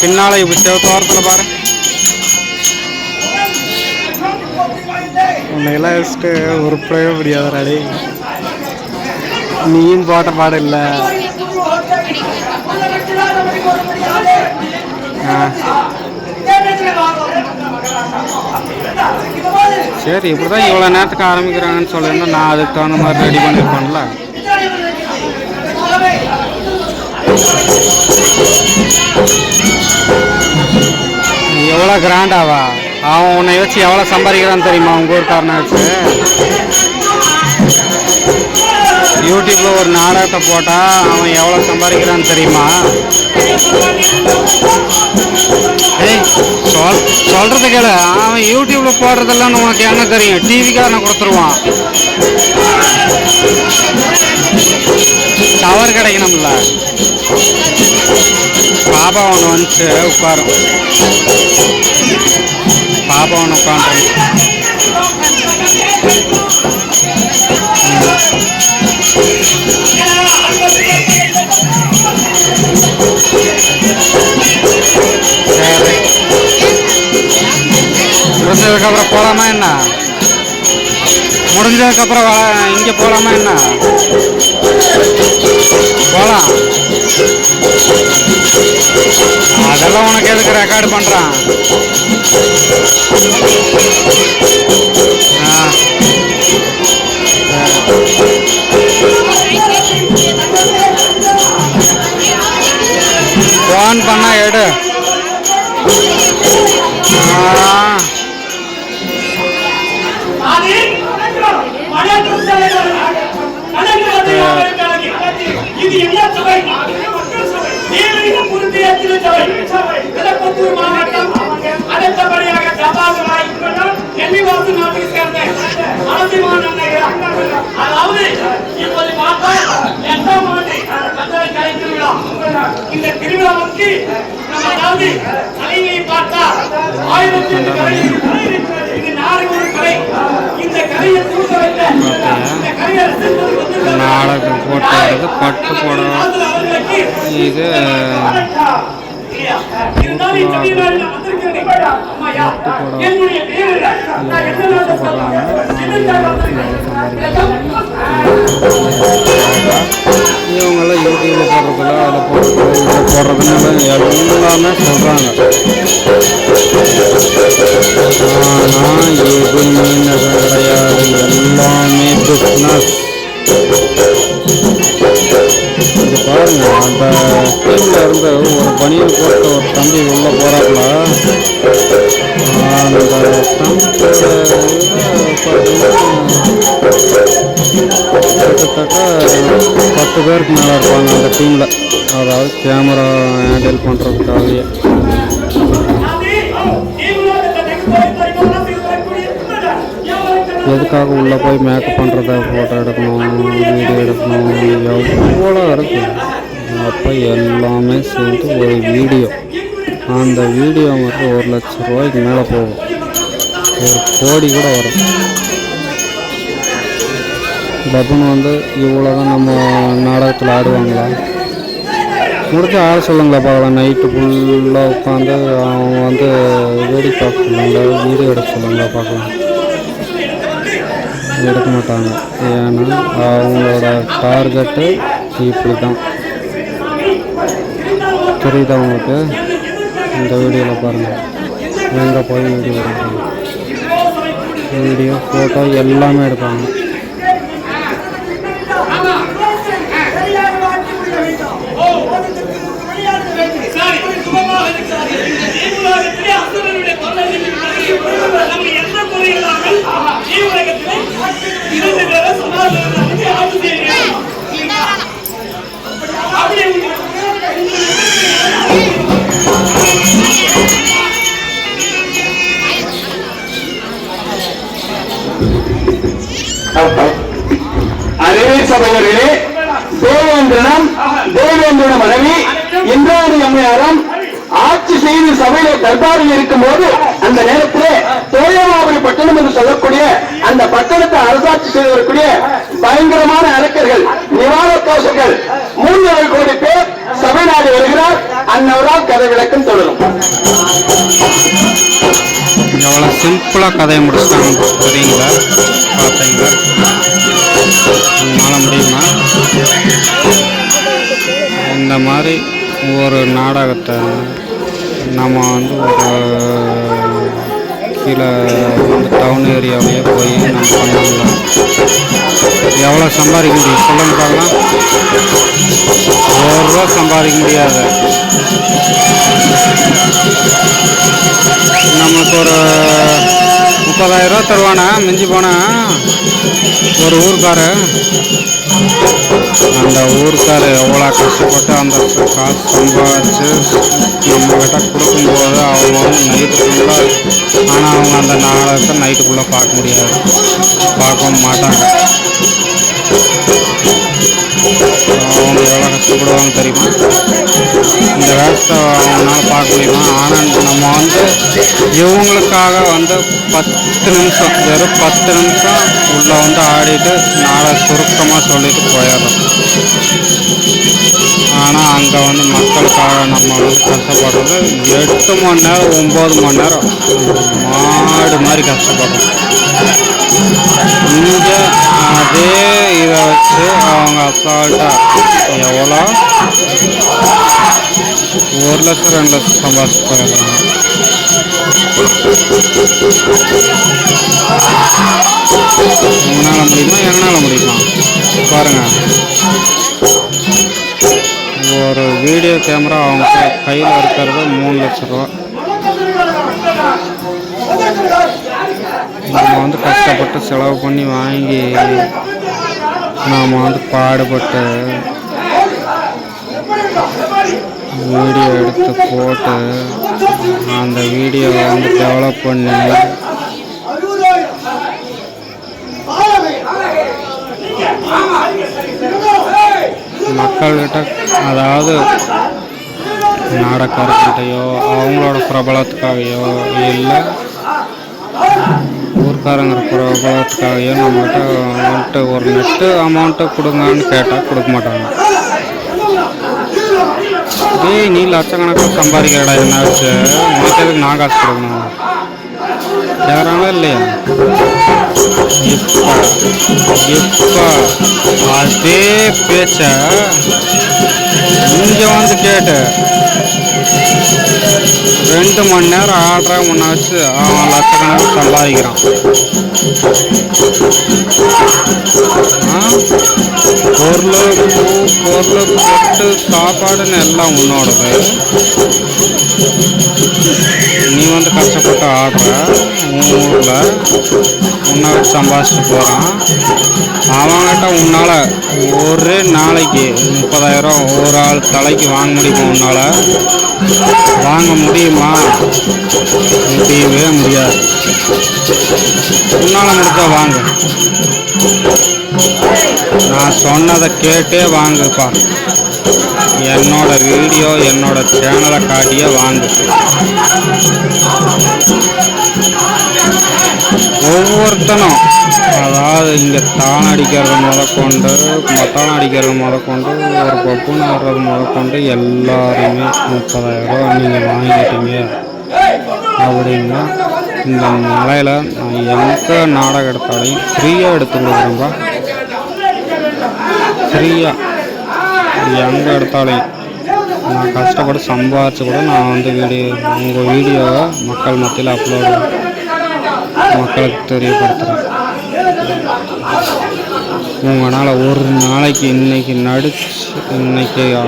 பின்னால இப்படி தோரத்தில் பாரு, உன்னையெல்லாம் வச்சுட்டு உருப்படவே முடியாதுடாடி. நீயும் போட்ட பாடு இல்லை. சரி, இப்படிதான் இவ்வளோ நேரத்துக்கு ஆரம்பிக்கிறாங்கன்னு சொல்லியிருந்தா நான் அதுக்கு தகுந்த மாதிரி ரெடி பண்ணியிருப்பேன்ல. எவ்வளோ கிராண்டாவா? அவன் உன்னை வச்சு எவ்வளோ சம்பாதிக்கிறான்னு தெரியுமா? உங்கள் ஊருக்காரனை வச்சு யூடியூப்பில் ஒரு நாடகத்தை போட்டால் அவன் எவ்வளோ சம்பாதிக்கிறான்னு தெரியுமா? ஏய், சொல்கிறது கேளு. அவன் யூடியூப்பில் போடுறதெல்லாம் உனக்கு என்ன தெரியும்? டிவிக்காரனை கொடுத்துருவான். டவர் கிடைக்கணும்ல. பாப்பா ஒன்று வந்துச்சு உட்காரும். பாப்பா ஒன்று உட்காந்து சரி, முடிஞ்சதுக்கப்புறம் போகலாமா என்ன? முடிஞ்சதுக்கப்புறம் இங்கே போகலாமா என்ன? போகலாம். அதெல்லாம் உனக்கு எதுக்கு ரெக்கார்டு பண்ணுறான்? ஃபோன் பண்ணா எடு. மாவட்டம் அடுத்தபடியாக கலையை பார்த்தா ஆயிரத்தில் கலை இது நாடு ஒரு கலை. இந்த கலையை தூக்க வைத்த இந்த கலையை ரசிப்பது வந்து நாடகம் போட்டு வர்றது பட்டு புடவை. இது இருந்தாலும் இந்த வீரர்கள் நான் வந்திருக்கிறேன். அம்மாயா என்னுடைய பேரு நான் என்ன நாடு சொல்றேன். இவங்கெல்லாம் யூடியூப்ல போடுறதுல அதை போடுறது இதை போடுறதுனால எல்லாமே சொல்கிறாங்க. ஆனால் எதுவுமே கிடையாது, எல்லாமே பிஸ்னஸ். இது பாருங்க, அந்த டீம்ல இருந்து ஒரு பனியன் போட்டு ஒரு தம்பி உள்ள போறாப்புல. அந்த கிட்டத்தட்ட 10 பேருக்கு மேலே இருப்பாங்க அந்த டீமில். அதாவது கேமரா ஹேண்டில் பண்ணுறதுக்காகவே. எதுக்காக உள்ளே போய் மேக்கப் பண்ணுறத ஃபோட்டோ எடுக்கணும், வீடியோ எடுக்கணும், எவ்வளோ இருக்குது. அப்போ எல்லாமே சேர்ந்து ஒரு வீடியோ. அந்த வீடியோ மட்டும் 1 லட்சம் ரூபாய்க்கு மேலே போகும், 1 கோடி கூட வரும். பப்புன்னு வந்து இவ்வளோ தான் நம்ம நாடகத்தில் ஆடுவாங்களா? முடிஞ்ச ஆட சொல்லுங்களா பார்க்கலாம். நைட்டு ஃபுல்லாக உட்காந்து அவங்க வந்து வேடிக்கை பார்க்க சொல்லுங்களா, வீடியோ எடுக்க சொல்லுங்களா பார்க்கலாம். எடுக்க மாட்டாங்க. ஏன்னா அவங்களோட டார்கெட்டு இப்படி தான். தெரியுதா உங்களுக்கு? இந்த வீடியோவில் பாருங்கள், எங்கே போய் வீடியோ எடுப்பாங்க, வீடியோ ஃபோட்டோ எல்லாமே எடுப்பாங்க. அறிவை சபைகளிலே தேவேந்திரன மனைவி இந்திராணி அம்மையாரம் ஆட்சி செய்து சபையில தர்பாரில் இருக்கும் போது அந்த நேரத்திலே தோயமாபுரி பட்டணம் என்று சொல்லக்கூடிய அந்த பட்டணத்தை அரசாட்சி செய்து வரக்கூடிய பயங்கரமான அரக்கர்கள், நிவாரண கோஷங்கள் 3 கோடி பேர் சபை நாடு வருகிறார். அன்னவரால் கதை விளக்கம் தொடரும். எவ்வளோ சிம்பிளாக கதையை முடிச்சிட்டாங்க தெரியுங்களா? பார்த்தீங்களா? உங்களால் முடியுமா? இந்த மாதிரி ஒரு நாடகத்தை நம்ம வந்து ஒரு கீழே வந்து டவுன் ஏரியாவிலேயே போய் நம்ம பண்ணலாம். எவ்வளோ சம்பாதிக்க முடியும் சொல்லுங்க பார்க்கலாம்? ₹1 சம்பாதிக்க முடியாது. நம்மளுக்கு ஒரு 30,000 ரூபா தருவானா மிஞ்சி போனால் ஒரு ஊருக்காரு. அந்த ஊருக்காரு எவ்வளோ கஷ்டப்பட்டு அந்த காசு சம்பாதிச்சு நம்மக்கிட்ட கொடுக்கும்போது அவங்க வந்து நைட்டு ஃபுல்லாக, ஆனால் அவங்க அந்த நாடகத்தை நைட்டுக்குள்ளே பார்க்க முடியாது, பார்க்கவும் மாட்டாங்க. அவங்க எவ்வளோ கஷ்டப்படுவாங்க தெரியுமா? இந்த வேஸ்ட்டை அவங்களால பார்க்க முடியுமா? ஆனால் நம்ம வந்து இவங்களுக்காக வந்து 10 நிமிஷம், வெறும் 10 நிமிஷம் உள்ளே வந்து ஆடிட்டு நாடகம் சுருக்கமாக சொல்லிட்டு போயிடுறோம். ஆனால் அங்கே வந்து மக்களுக்காக நம்ம வந்து கஷ்டப்படுறது 8 மணி நேரம் 9 மணி நேரம் மாடு மாதிரி கஷ்டப்படுறோம். இங்கே அதே இதை வச்சு அவங்க அசால்ட்டாக எவ்வளோ 1 லட்சம் 2 லட்சம் சம்பாதிச்சு போயிடுறாங்க. உங்களால் முடியுமா? எங்களால் முடியுமா? பாருங்கள், ஒரு வீடியோ கேமரா அவங்க கையில் இருக்கிறது 3 லட்சம் ரூபா. நம்ம வந்து கஷ்டப்பட்டு செலவு பண்ணி வாங்கி நாம் வந்து பாடுபட்டு வீடியோ எடுத்து போட்டு அந்த வீடியோவை வந்து டெவலப் பண்ணி மக்கள்கிட்ட, அதாவது நாடகக்காரர்கிட்டையோ அவங்களோட பிரபலத்துக்காகையோ இல்லை ஊர்க்காரங்கிற பிரபலத்துக்காகையோ நம்மகிட்ட வந்துட்டு ஒரு நெட்டு அமௌண்ட்டு கொடுங்கன்னு கேட்டால் கொடுக்க மாட்டாங்க. டேய் நீ லட்சக்கணக்கில் சம்பாதிக்கிறடா என்னாச்சு உனக்கு எதுக்கு நான் காசு கொடுக்கணும் கேட்குறாங்களா இல்லையா? இப்போ அதே பேச்ச இங்கே வந்து கேட்டு 2 மணி நேரம் ஆடுற முன்ன வச்சு அவன் லட்சக்கணக்கில் சம்பாதிக்கிறான். பொருள் பொட்டு சாப்பாடுன்னு எல்லாம் உன்னோடது. நீ வந்து கஷ்டப்பட்டு ஆடுற உன் ஊரில் உன்னை வச்சு சம்பாதிச்சுட்டு போகிறான். அவன்கிட்ட உன்னால் ஒரு நாளைக்கு 30,000 ஒரு ஆள் தலைக்கு வாங்க முடியுமா? உன்னால் வாங்க முடியுமா? முடியவே முடியாது. உன்னால் முடிஞ்சா வாங்க. நான் சொன்னதை கேட்டே வாங்குப்பா. என்னோட வீடியோ என்னோட சேனலை காட்டியே வாங்கு. ஒவ்வொருத்தனும் அதாவது இங்கே தான் அடிக்கிறது முதற்கொண்டு மத்தான அடிக்கிறது முதற்கொண்டு ஒரு பப்புன்னு ஆடுறது முதற்கொண்டு எல்லாருமே 30,000 நீங்கள் வாங்கிட்டீங்க அப்படின்னா இந்த மலையில் நான் எங்கே நாடகம் எடுத்தாலையும் ஃப்ரீயாக எடுத்து கொடுக்குறேன்பா. ஃப்ரீயாக எங்கே எடுத்தாலையும் நான் கஷ்டப்பட்டு சம்பாதிச்சு கூட நான் வந்து உங்கள் வீடியோவை மக்கள் மத்தியில் அப்லோடு மக்களுக்கு தெரியப்படுத்துகிறேன். உங்களால் ஒரு நாளைக்கு இன்னைக்கு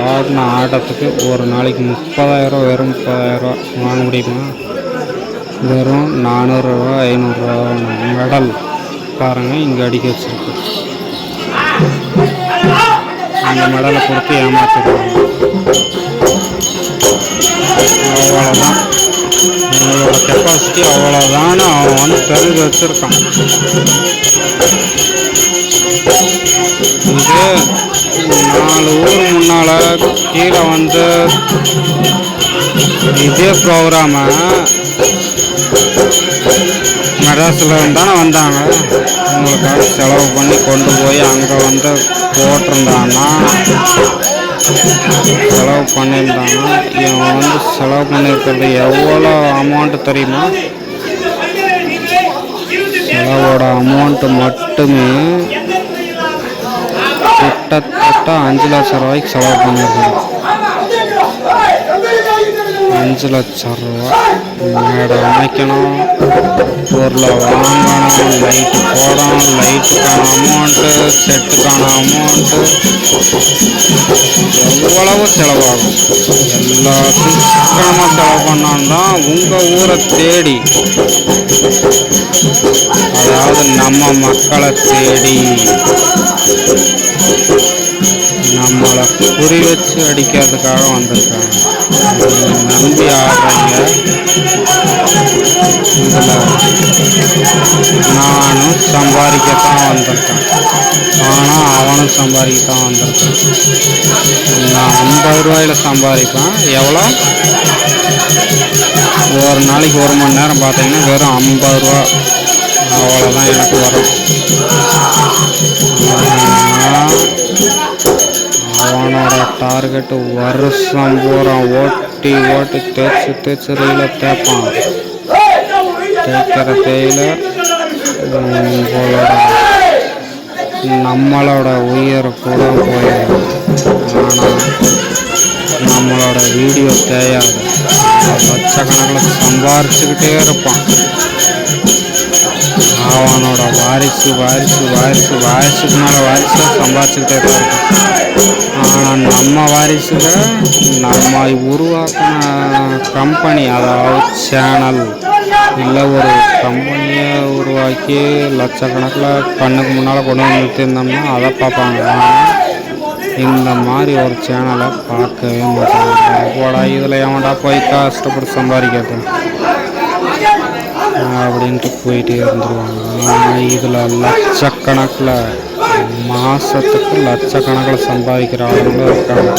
ஆடின ஆட்டத்துக்கு ஒரு நாளைக்கு 30,000 வெறும் 30,000 வாங்க முடியுமா? வெறும் 400 ரூபா 500 ரூபா மெடல் பாருங்கள் இங்கே அடிக்க வச்சுருக்கு. அந்த மெடலை கொடுத்து ஏமாற்றிடுவாங்க. அவ்வளோதான் உங்களோட கெப்பாசிட்டி அவ்வளோதான்னு அவன் வந்து தெரிஞ்சு வச்சுருக்கான். இது 4 ஊர் முன்னால் கீழே வந்து இதே ப்ரோக்ராமை மெட்ராஸில் தானே வந்தாங்க. உங்களுக்காக செலவு பண்ணி கொண்டு போய் அங்கே வந்து போட்டிருந்தான்னா செலவு பண்ணியிருந்தாங்கன்னா இவன் வந்து செலவு பண்ணியிருக்கிறது எவ்வளோ அமௌண்ட்டு தெரியுமா? செலவோட அமௌண்ட்டு மட்டுமே கிட்டத்தட்ட 5 லட்சம் ரூபாய்க்கு செலவு பண்ணியிருக்காங்க. 5 லட்சம் ரூபா மேடை அமைக்கணும், பொருளை வாங்கணும், லைட்டு போடணும், லைட்டுக்கான அமௌண்ட்டு, செட்டுக்கான அமௌண்ட்டு எவ்வளவு செலவாகும். எல்லாத்தையும் சிக்கனமாக செலவு பண்ணால்தான் உங்கள் ஊரை தேடி, அதாவது நம்ம மக்களை தேடி நம்மளை குறி வச்சு அடிக்கிறதுக்காக வந்திருக்காங்க. நம்பி ஆடுறீங்க. இதில் நானும் சம்பாதிக்கத்தான் வந்திருக்கேன், ஆனால் அவனும் சம்பாதிக்கத்தான் வந்திருக்கான். நான் 50 ரூபாயில் சம்பாதிப்பேன். எவ்வளோ? ஒரு நாளைக்கு 1 மணி நேரம் பார்த்தீங்கன்னா வெறும் 50 ரூபா. அவ்வளோதான் எனக்கு வரும். அவனோட டார்கெட்டு வருஷம் பூரா ஓட்டி தேய்ச்சி ரீல தேய்ப்பான். தேய்க்கிற தேயில நம்மளோட உயிரை கூட போயிடும். ஆனால் நம்மளோட வீடியோ தேயாது. லட்சக்கணக்கில் சம்பாரிச்சுக்கிட்டே இருப்பான். அவனோட வாரிசுக்கு மேலே வாரிசு சம்பாதிச்சுக்கிட்டே தான் இருக்கும். ஆனால் நம்ம வாரிசுல நம்ம உருவாக்கின கம்பெனி, அதாவது சேனல் இல்லை ஒரு கம்பெனியை உருவாக்கி லட்சக்கணக்கில் கண்ணுக்கு முன்னால் கொண்டு வந்து நிறுத்தியிருந்தோம்னா அதை பார்ப்பாங்க. ஆனால் இந்த மாதிரி ஒரு சேனலை பார்க்கவே மாட்டாங்க. போடா இதில் எவன்டா போய் கஷ்டப்பட்டு சம்பாதிக்கிறது அப்படின்ட்டு போயிட்டே இருந்துருவாங்க. ஆனால் இதில் லட்சக்கணக்கில் மாதத்துக்கு லட்சக்கணக்கில் சம்பாதிக்கிற ஆளுங்களும் இருக்காங்க.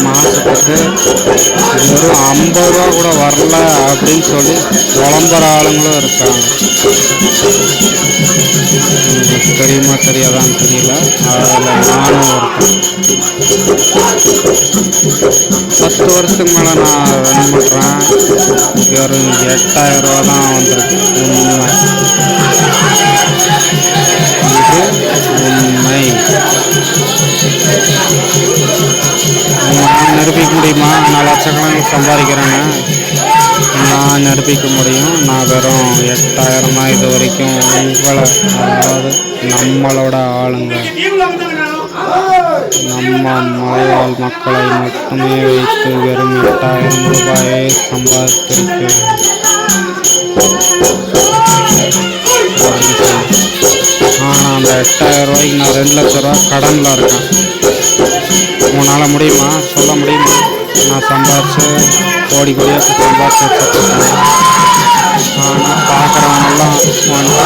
மாதத்துக்கு வெறும் 50 ரூபா கூட வரல அப்படின்னு சொல்லி புலம்புற ஆளுங்களும் இருக்காங்க. உங்களுக்கு தெரியுமா தெரியாதான்னு தெரியல. அதில் நானும் இருக்கேன். 10 வருஷத்துக்கு மேலே நான் ரன் பண்ணுறேன். வெறும் 8000 ரூபா தான் வந்திருக்கு. உண்மை நான் நிரூபிக்க முடியுமா? நான் லட்சக்கணக்கில் சம்பாதிக்கிறேன்னு நான் நிரூபிக்க முடியும். நான் வெறும் 8000 தான் இது வரைக்கும் உங்களை, அதாவது நம்மளோட ஆளுங்க, நம்ம மலைவாழ் மக்களை மட்டுமே வைத்து வெறும் 8000 ரூபாயை சம்பாதித்திருக்கிறேன். ஆனால் அந்த 8000 ரூபாய்க்கு நான் 2 லட்ச ரூபா கடனில் இருக்கேன். உன்னால் முடியுமா? சொல்ல முடியுமா? நான் சம்பாதிச்சு கோடி கோடியாக சம்பாதிச்சு வச்சுருக்கேன். ஆனால் பார்க்குறவங்கெல்லாம் வந்து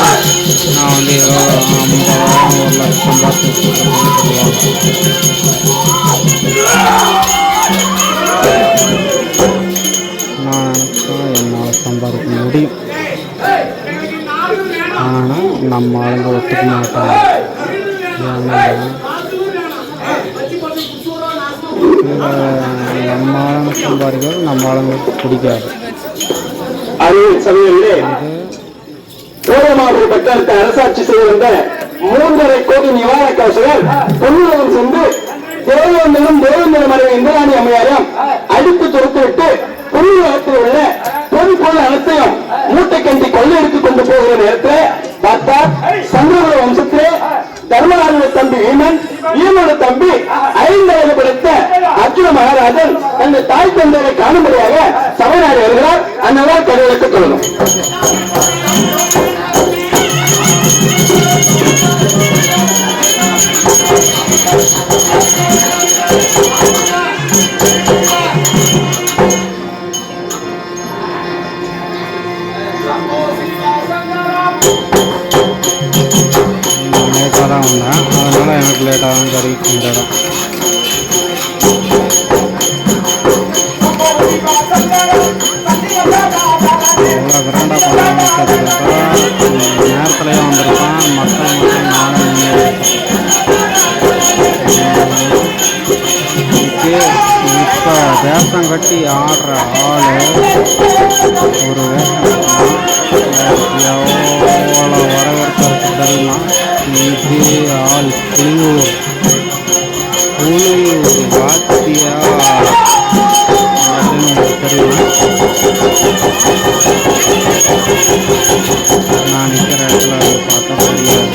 நான் வந்து ஏதோ 50,000 1 லட்சம் சம்பாதிச்சு வச்சுருக்கேன்னு சொல்லுவாங்க. நான் நினச்சா என்னால் சம்பாதிக்க முடியும். ஆனால் நம்ம ஆளுங்க ஒத்துக்க மாட்டாங்க. ஏன்னா நம்ம ஆளுங்க சம்பாதிக்கிறது நம்ம ஆளுங்களுக்கு பிடிக்காது. மாவட்ட அரசாட்சி செய்து வந்த 3.5 கோடி நிவாரண காசுகள் தமிழகம் சென்று தேவேந்திரம் மனைவி இந்திராணி அம்மையாரையும் அடித்து துரத்துவிட்டு புண்ணியத்தில் உள்ள பொருள் அனைத்தையும் மூட்டை கண்டி கொள்ளையடித்துக் கொண்டு போகிற நேரத்தில் பார்த்தா சந்திரகுல வம்சத்திலே தர்மராஜன தம்பி ஈமனோட தம்பி 5 வயது படித்த அர்ஜுன மகாராஜன் தன்னை தாய் தந்தையை காணும்படியாக சபைநாடு வருகிறார். அந்நாள் கடவுளுக்கு சொல்லணும். லேட்டாக தான் வந்தேன். அதனால் எனக்கு லேட்டாக தான் தெரியும் இந்த இடம். எவ்வளோ கிராண்டாக பண்ணாங்க நேரத்துலேயே வந்திருக்கேன். மக்கள் மட்டும் நானும் இப்போ வேஷம் கட்டி ஆடுற ஆள் ஒரு வேஷம் எவ்வளோ வரவேற்பு தெரியுமா? இது ஆள் புலியூர் வாத்தியா அப்படின்னு உங்களுக்கு தெரியுமா? நான் நிற்கிற இடத்துல அது பார்த்தா தெரியாது.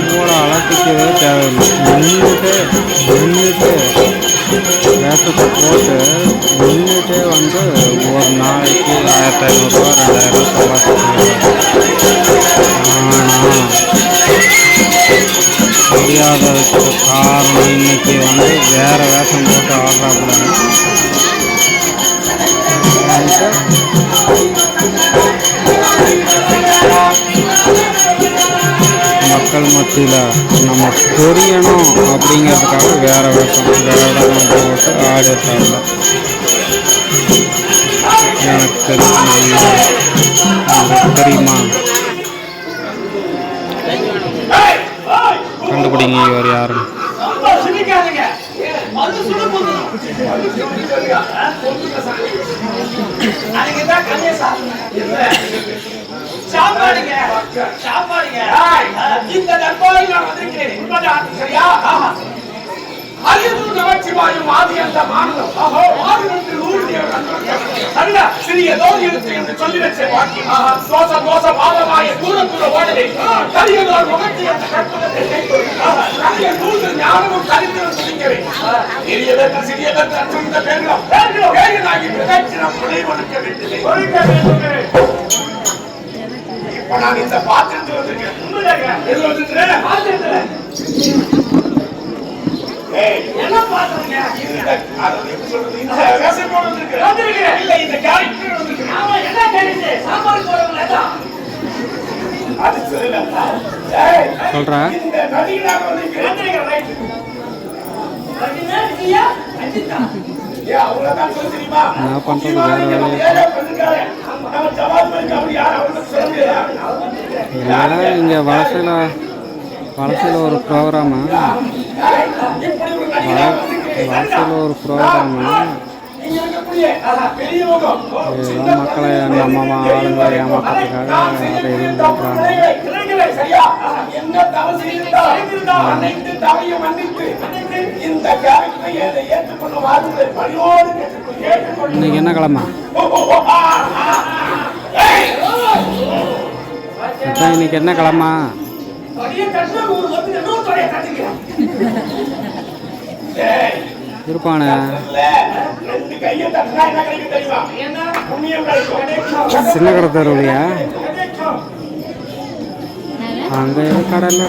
இவ்வளோ அலட்டிக்கவே தேவையில்லை. நின்றுட்டு வேஷத்தை போட்டு நின்றுட்டே வந்து ஒரு நாளைக்கு 1500 ரூபா 2000 சம்பாதிச்சு. ஆனால் முடியாததுக்கு காரணம் இன்னைக்கு வந்து வேற வேஷம் போட்டு ஆடுறாப்புல. மக்கள் மத்தியில் நம்ம தெரியணும் அப்படிங்கிறதுக்காக வேற வேஷம் போட்டு ஆடிட்டாங்க. எனக்கு தெரியுமா? கண்டுபிடிங்க இவர் யாருன்னு. சாப்பாடுங்க இந்த தர்பாரில் நான் வந்திருக்கிறேன். சரியா? அரியலூர் நமச்சிவாயும் ஆதி அந்த மாநிலம் ஆதினத்தில் ஊருடைய சிறியதோ இருக்கு என்று சொல்லி வச்ச வாக்கியம் தோச பாவமாய தூர ஓடலை கரியதோர் முகத்தை அந்த கற்பனை கரிய நூறு ஞானமும் கரித்திரம் சொல்லிக்கிறேன். பெரியதற்கு சிறியதற்கு அச்சுறுத்த பேர்களும் வேகனாகி பிரதட்சிணம் துணை கொடுக்க வேண்டும். இப்ப நான் இந்த பாத்திரத்தில் வந்திருக்கேன். எதுல வந்திருக்கிறேன்? பாத்திரத்தில். என்ன பாக்குறீங்க? இந்த அது எப்படி சொல்றது? இந்த வேஷம் போட்டு வந்திருக்கு. இல்ல இந்த கேரக்டர் வந்திருக்கு. ஆமா என்ன கேரக்டர்? சாம்பார் போறவங்க அதான். அது சரியில்லை. ஏய் சொல்றா இந்த நடிகனாக வந்திருக்கு. ரைட். நடிகனா நீயா? அஜித்தா. ஏய் அவ்வளவுதான் சொல்ல தெரியுமா? நான் பண்றது வேற வேலை. நம்ம ஜவாப் பண்ணி அப்படி யாரும் அவங்களுக்கு சொல்ல முடியாது. இங்கே வலசையில் ஒரு ப்ரோக்ராமு வலசையில் ஒரு ப்ரோக்ராமு ஏதோ மக்களை நம்ம ஆளுங்களை ஏமாத்துறதுக்காக அதை எதுவும் பண்ணுறாங்க. இன்னைக்கு என்ன கிழமை? இன்னைக்கு என்ன கிழமை? இருப்பானே சின்ன கடை தருவியா? அங்கே கடல்ல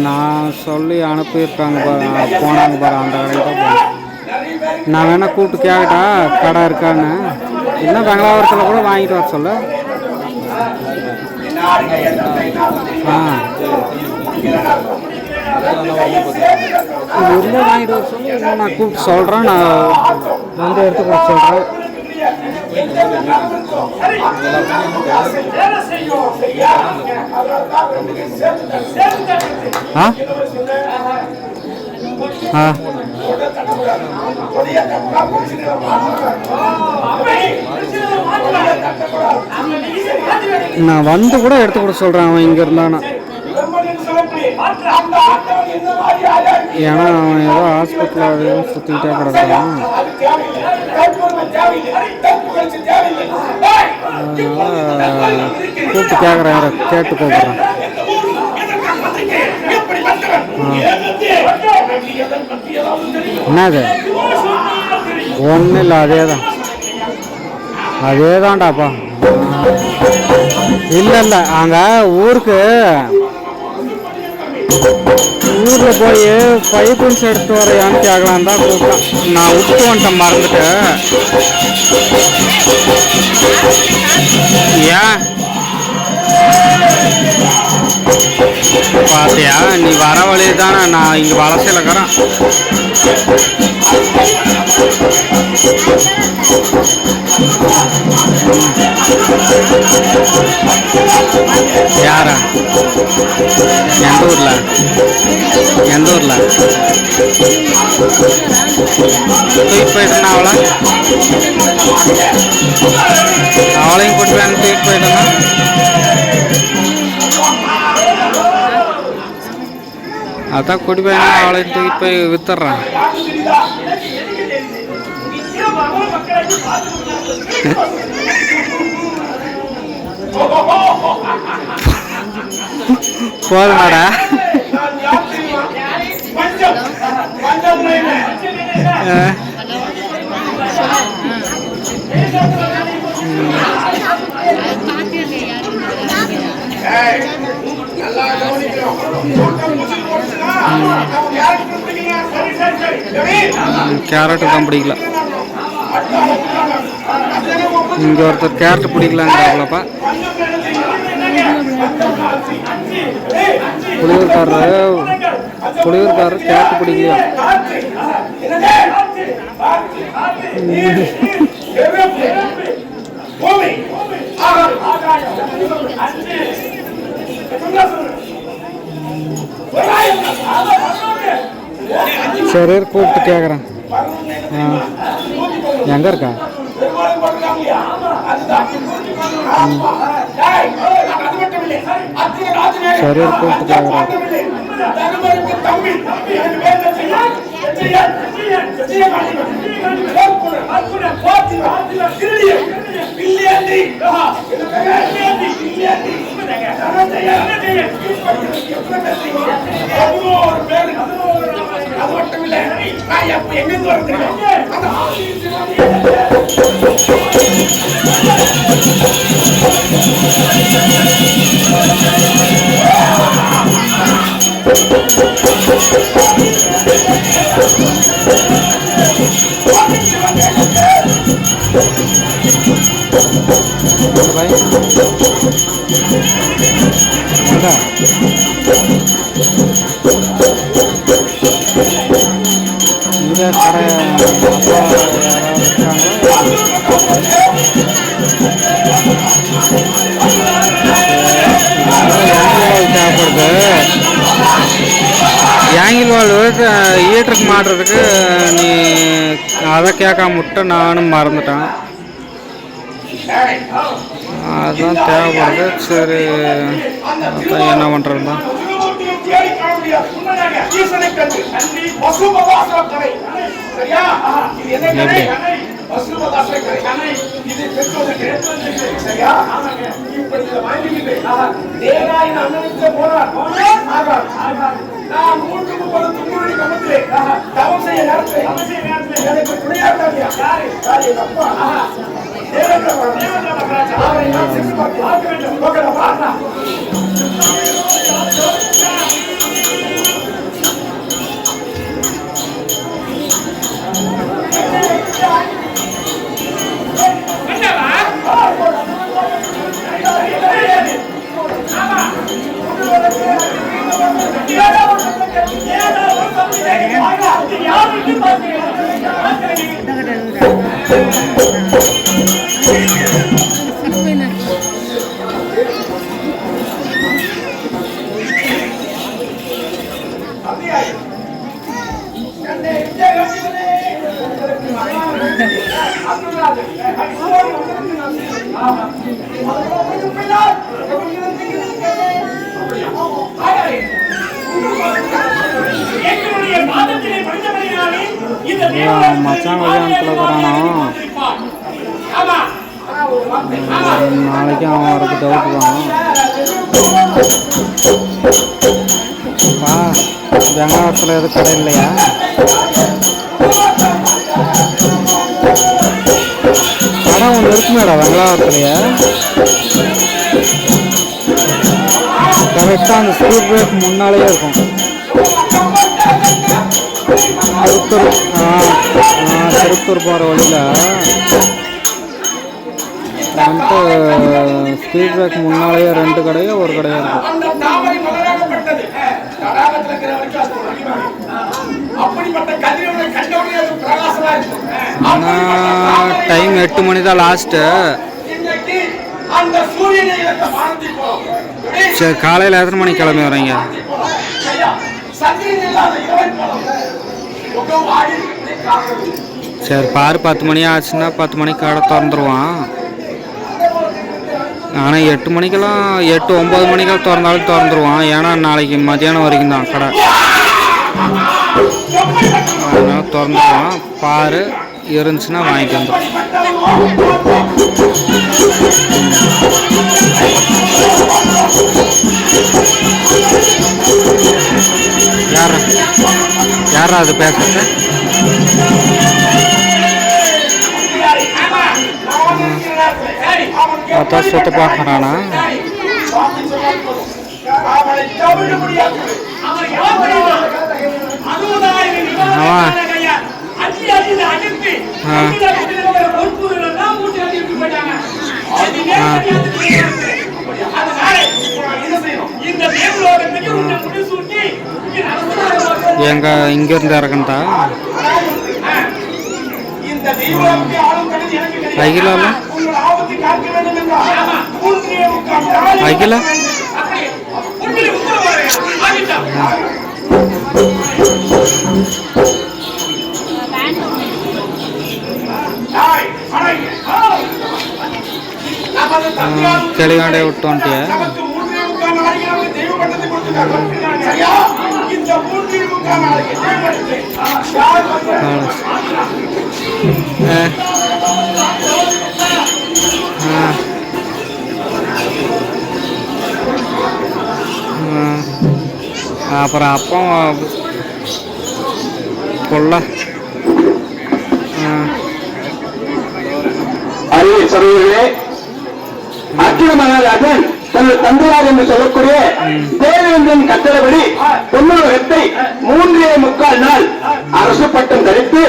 நான் சொல்லி அனுப்பியிருக்காங்க பாரு, போனாங்க பாரு, அந்த கடைக்கு தான் போனேன். நான் வேணா கூப்பிட்டு கேட்டா கடை இருக்கான்னு. இன்னும் பெங்களாபுரத்தில் கூட வாங்கிட்டு வர சொல்ல. இருந்தால் வாங்கிட்டு வர சொல்ல. நான் கூப்பிட்டு சொல்கிறேன். நான் வந்து எடுத்து கொடுத்து சொல்கிறேன். நான் வந்து கூட எடுத்து கூட சொல்றேன். அவன் இங்க இருந்தானா, ஏன்னா அவன் ஏதோ ஹாஸ்பிட்டல் சுத்திக்கிட்டே கிடக்கான். அதனால கூப்பிட்டு கேட்குறேன், கேட்டு கூப்பிட்றேன். என்னது? ஒன்றும் இல்லை, அதேதான்டாப்பா. இல்லை அங்கே ஊரில் போய் பைப்புன்ஸ் எடுத்து வரையான்னு கேட்கலான் தான் கூப்பிட்டேன். நான் விட்டு வந்துட்டேன், மறந்துட்டேன். ஏன் பாத்தியா? நீ வர வழி தானே. நான் இங்கே வளசையில் இருக்கிறேன். யாரா? எந்த ஊரில்? தூக்கிட்டு போயிட்டேன்னா அவளையும் கூட்டு வேணும். தூக்கிட்டு போயிட்டேன்னா அதான் கூட்டி போய் அவளையும் தூக்கிட்டு போய் வித்துடுறேன். போதுமாடா? கேரட்டு தான் பிடிக்கல. இங்க ஒருத்தர் கேரட் பிடிக்கலாங்கிறாங்களப்பா. புளியூர்காரர் கேரட் பிடிக்கலையா? சரி கூப்பிட்டு கேட்குறேன். எங்கே இருக்கா? சரி கூப்பிட்டு கேட்குறேன். அது மட்டும் இல்ல, நான் எங்க வரேன் भाई इधर खड़े ஆங்கில் வால் ஈட்டருக்கு மாட்டுறதுக்கு நீ அதை கேட்காம விட்ட நானும் மறந்துட்டேன். அதுதான் தேவைப்படுது. சரி அதான் என்ன பண்ணுறது தான். மச்சான் கல்யாணத்தில் இருக்கிறானோ நாளைக்கு அவன் வரக்கு டவுட் தான். பெங்களூரத்தில் எதுவும் கடை இல்லையா? கடை ஒன்று இருக்குமேடா பெங்களூரத்துலையே. கரெக்டாக அந்த ஸ்பீட் பிரேக் முன்னாலேயே இருக்கும். திருப்பூர் போகிற வழியில் வந்துட்டு ஸ்பீட் பிரேக் முன்னாலேயே 2 கடையோ 1 கடையோ இருக்கும். ஆனால் டைம் 8 மணி தான் லாஸ்ட்டு. சரி காலையில் எத்தனை மணிக்கு கிளம்பி வரீங்க? சரி பாரு 10 மணி ஆச்சுன்னா 10 மணிக்கு கடை திறந்துருவான். ஆனால் 8 மணிக்கெல்லாம் 8, 9 மணிக்கெல்லாம் திறந்தாலும் திறந்துருவான். ஏன்னா நாளைக்கு மதியானம் வரைக்கும் தான் கடை. அதனால் திறந்துருவான். பாரு இருந்துச்சுன்னா வாங்கிட்டு வந்துடும். யாரா அது பேசுறது? பார்த்தா சுத்த பார்க்குறானா? எங்க இங்கிருந்து இறக்கண்டா அகிலா அகிலா தெளிவாண்டே விட்டோன்ட்டியா? அப்புறம் அப்போ கொள்ள அறிவு சகோதரர்களே, அக்கிரமராஜன் தனது தந்தையார் என்று சொல்லக்கூடிய தேவேந்திரன் கட்டளப்படி பொன்னுலகத்தை 3.25 நாள் அரசு பட்டம் தரித்து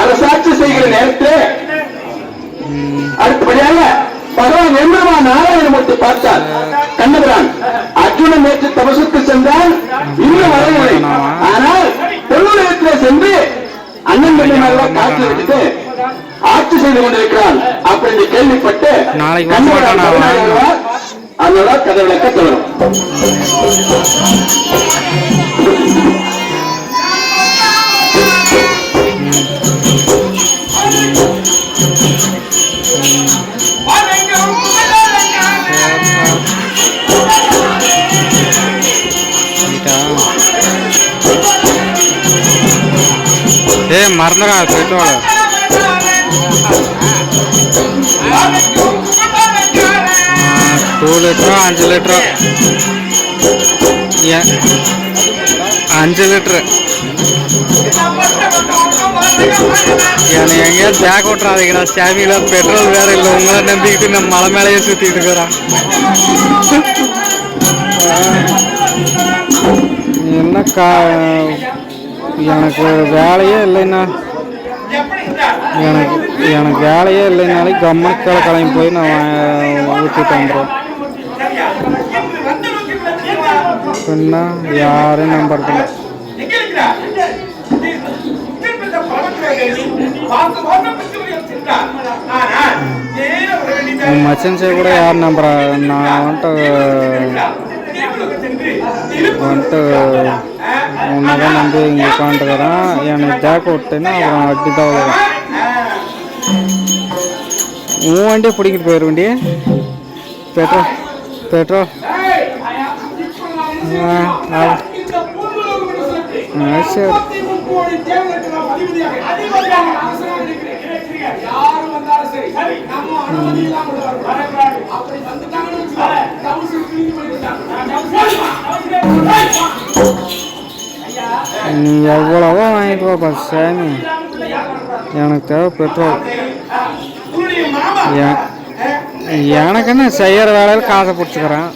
அரசாட்சி செய்கிற நேரத்தில் அடுத்தபடியாக பகவான் எம்பெருமான் நாராயணமூர்த்தி பார்த்தார். கண்ணபிரான் அர்ஜுனன் நேற்று தபசுக்கு சென்றால் இன்னும் வரவில்லை. ஆனால் பொன்னுலகத்திலே சென்று அண்ணன் பெண்ணின் காற்று விட்டுட்டு ஆட்சி செய்து கொண்டிருக்கிறான் அப்படின்னு கேள்விப்பட்டு அதோட கதை விளக்க தொடரும். மறந்துடா பெட்ரோல் 2 லிட்டரோ 5 லிட்டரோ 5 லிட்டரு என்னை எங்கேயாவது பேக் விட்றாதீங்கண்ணா. ஸ்டாமியில் பெட்ரோல் வேற இல்லை. உங்களை நம்பிக்கிட்டு நம்ம மலை மேலேயே சுற்றிட்டு இருக்கிறோம். என்னக்கா எனக்கு வேலையே இல்லைண்ணா. எனக்கு வேலையே இல்லைனாலே கம்மனுக்கால கிளம்பி போய் நான் ஊற்றிட்டு வந்துடுறேன். பின்னா யாரையும் நம்புறதில்ல. மச்சன்ஸை கூட யார் நம்புறா? நான் வந்துட்டு உன்னதான் நம்பி இங்கே உட்காந்துக்கிறேன். எனக்கு ஜாக்க விட்டேன்னா அப்புறம் அடி தான் வரும். உன் வண்டியை பிடிக்கிட்டு போயிரு. வண்டி பெட்ரோல் பெட்ரோல் சரி. நீ எவ்வளவோ வாங்கிட்டு வாப்பா சாமி. எனக்கு தேவை பெட்ரோல். எனக்கு என்ன செய்யற வேலையில் காசை பிடிச்சிக்கிறேன்.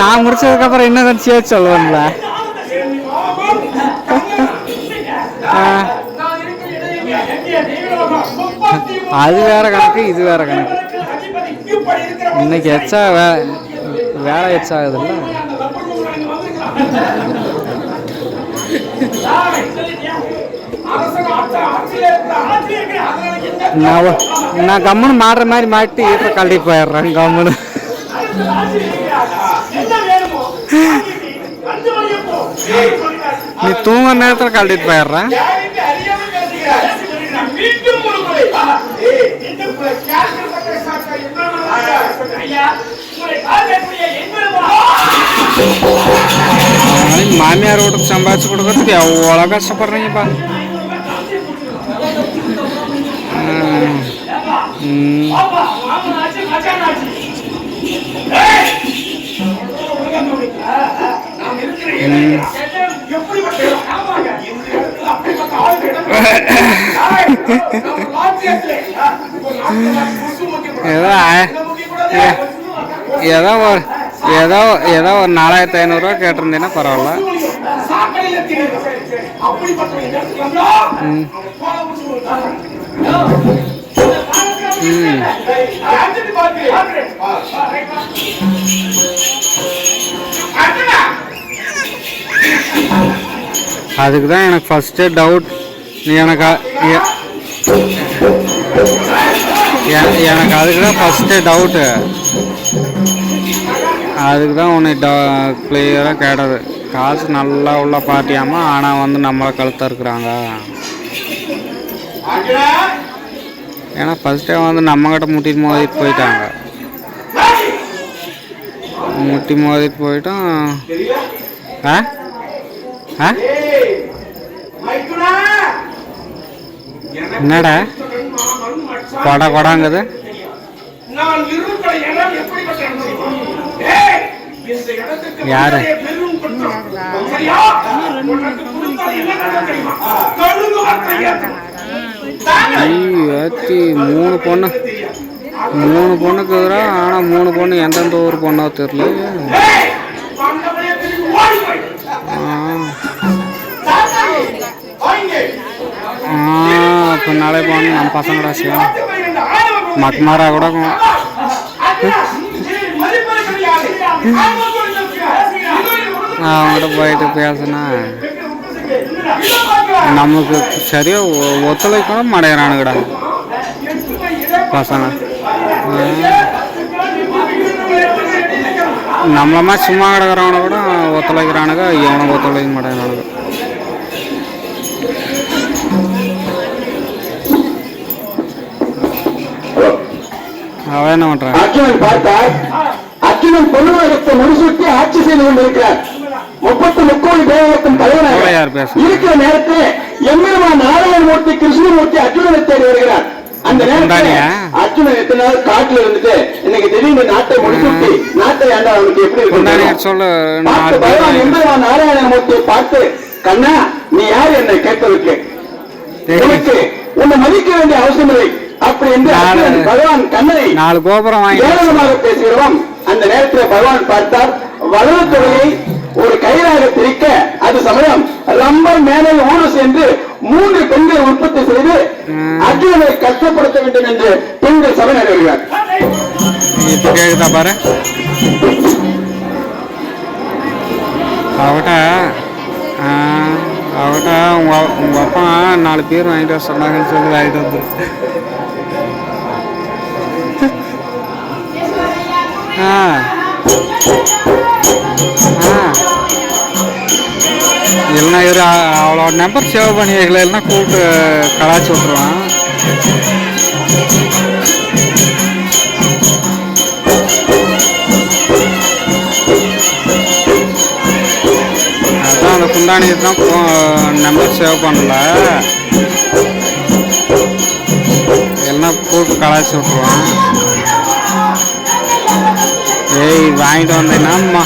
நான் முடிச்சதுக்கு அப்புறம் என்ன சேர்த்து சொல்லுவேன்ல. அது வேற கணக்கு, இது வேற கணக்கு. இன்னைக்கு எச்சா வேலை எச்சா ஆகுதுல்ல. நான் கம்முன்னு மாடுற மாதிரி மாட்டி ஈட்ட கழட்டி போயிடுறேன். கம்முன்னு நீ தூங்குற நேரத்தில் கழட்டிட்டு போயிடுறேன். மாமியார் வீட்டுக்கு சம்பாதிச்சு கொடுக்கறதுக்கு எவ்வளோ கஷ்டப்படுறீங்கப்பா. ஏதோ ஒரு 4500 கேட்டிருந்தீங்கன்னா பரவாயில்ல. அதுக்கு தான் எனக்கு ஃபஸ்ட்டு டவுட். எனக்கு அதுக்கு தான் ஃபஸ்ட்டு டவுட்டு. அதுக்கு தான் உன்னை கிளியராக கேட்டது. காசு நல்லா உள்ள பார்ட்டியாமா, ஆனால் வந்து நம்மளை கழுத்தாக இருக்கிறாங்க. ஏன்னா ஃபஸ்ட்டே வந்து நம்மக்கிட்ட முட்டிட்டு மோதிட்டு போயிட்டாங்க. முட்டி மோதிட்டு போயிட்டோம். என்னடா கொடாங்குது. யாரு முதல்ல என்ன நடக்கும் தெரியுமா? கழுகு மரத்தை ஏற்றணும். ஏற்றி 3 பொண்ணு 3 பொண்ணுக்குறா. ஆனால் 3 பொண்ணு எந்தெந்த ஊர் பொண்ணோ தெரியல. ஏய், வந்தவனே திரும்பி ஓடி போய். இப்போ நாளை போன நம்ம பசங்கடா செய்யும் மக்மாரா கூட அவங்ககிட்ட போயிட்டு பேசினா நமக்கு சரியா ஒத்துழைக்கணும் மடையிறானுங்கடா பசங்க. நம்மளமா சும்மா கிடக்கிறவனை கூட ஒத்துழைக்கிறானுங்க, இவனை ஒத்துழைக்க மாட்டேங்கிறானுங்க. அவன் என்ன பண்றான்? அர்ஜுனன் பார்த்தார். அர்ஜுனன் பொருளாதாரத்தை முடிசூட்டி ஆட்சி செய்து கொண்டிருக்கிறார். 30 கோடி தேவகத்தின் தலைவராக இருக்கிற நேரத்தில் எம்பெருமான் நாராயணமூர்த்தி கிருஷ்ணமூர்த்தி அர்ஜுனனை தேடி வருகிறார். அந்த நேரத்தில் அர்ஜுனன் எத்தனை நாள் காட்டுல இருந்துட்டு இன்னைக்கு திடீர்னு நாட்டை முடிசூட்டி நாட்டை ஆண்டா அவனுக்கு எப்படி இருக்கு? பகவான் எம்பெருமான் நாராயணமூர்த்தியை பார்த்து, கண்ணா நீ யார் என்னை கேட்பதற்கு? உனக்கு உன்னை மதிக்க வேண்டிய அவசியம் இல்லை அப்படி என்று பகவான் கண்ணனை 4 கோபுரம் ஏளனமாக பேசுகிறோம். அந்த நேரத்தில் பகவான் பார்த்தார். வலது தொகையை ஒரு கயிறாக பிரிக்க அது சமயம் ரம்பர் மேலே ஊடு சென்று 3 பெண்கள் உற்பத்தி செய்து அர்ஜுனனை கஷ்டப்படுத்த வேண்டும் என்று பெண்கள் சபை நடைபெறுகிறார். இப்ப கேக்குதா பாரு. அவட்ட உங்க அப்பா 4 பேர் வாங்கிட்டு வர சொன்னாங்கன்னு சொல்லி வாங்கிட்டு வந்து இல்லைன்னா இவர் அவளோட நம்பர் சேவ் பண்ணி வைக்கல, இல்லைன்னா கூப்பிட்டு கலாச்சி விட்ருவான். அதான் அந்த குண்டானி தான் நம்பர் சேவ் பண்ணல, இல்லைன்னா கூப்பிட்டு கலாச்சி விட்ருவான். ஏய் வாங்கிட்டு வந்தேன்னாம்மா.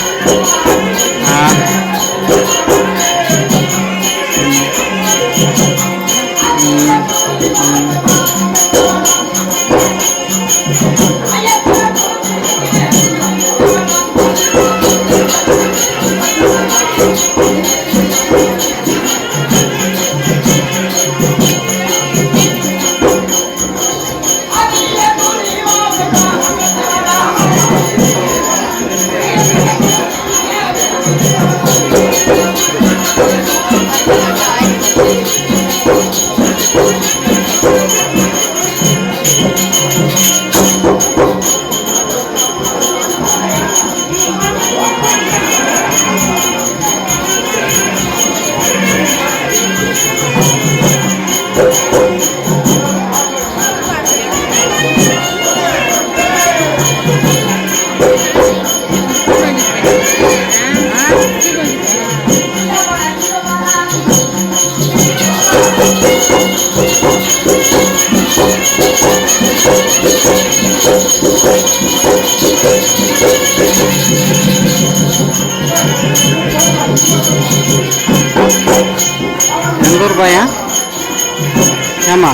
எந்த ரூபாயா? ஏமா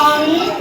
Hey!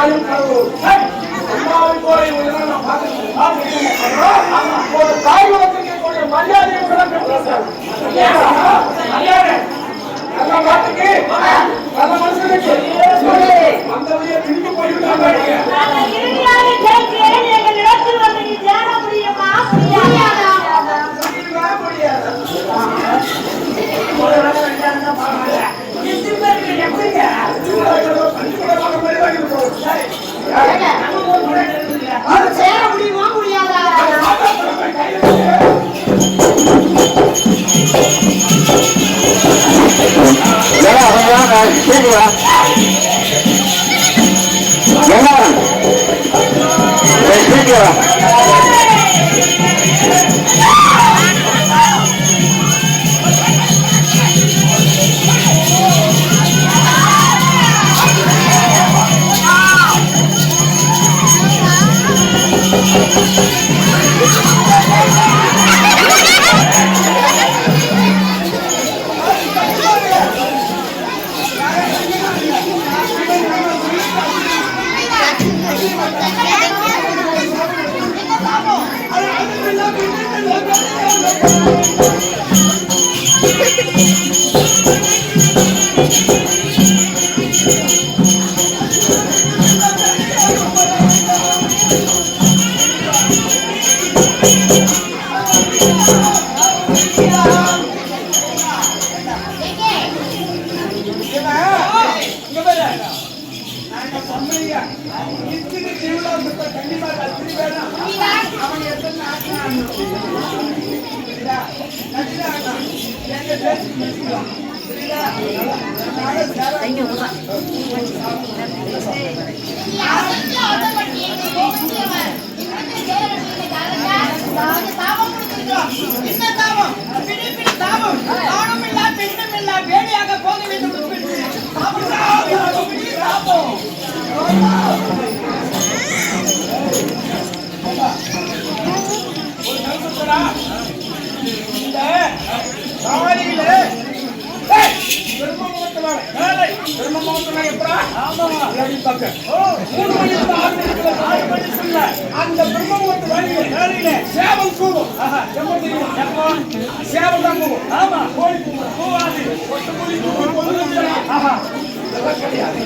தாயும் கடவுள். அம்மாவை போல இவங்க நான் பார்த்துருக்கேன். ஒரு தாய் வளர்த்துக்கு மரியாதை மரியாதை நல்ல நாட்டுக்கு நல்ல மனுஷனுக்கு அந்த வழியை திரும்பி போய்விட்டாங்க. அந்த பிரம்மபுரத்து வழியில சேவல் கூவும். சேவல் தான் கூவும். ஆமா, கோழி கூவாது. ஒட்டுக்குழி கூவும். கிடையாது.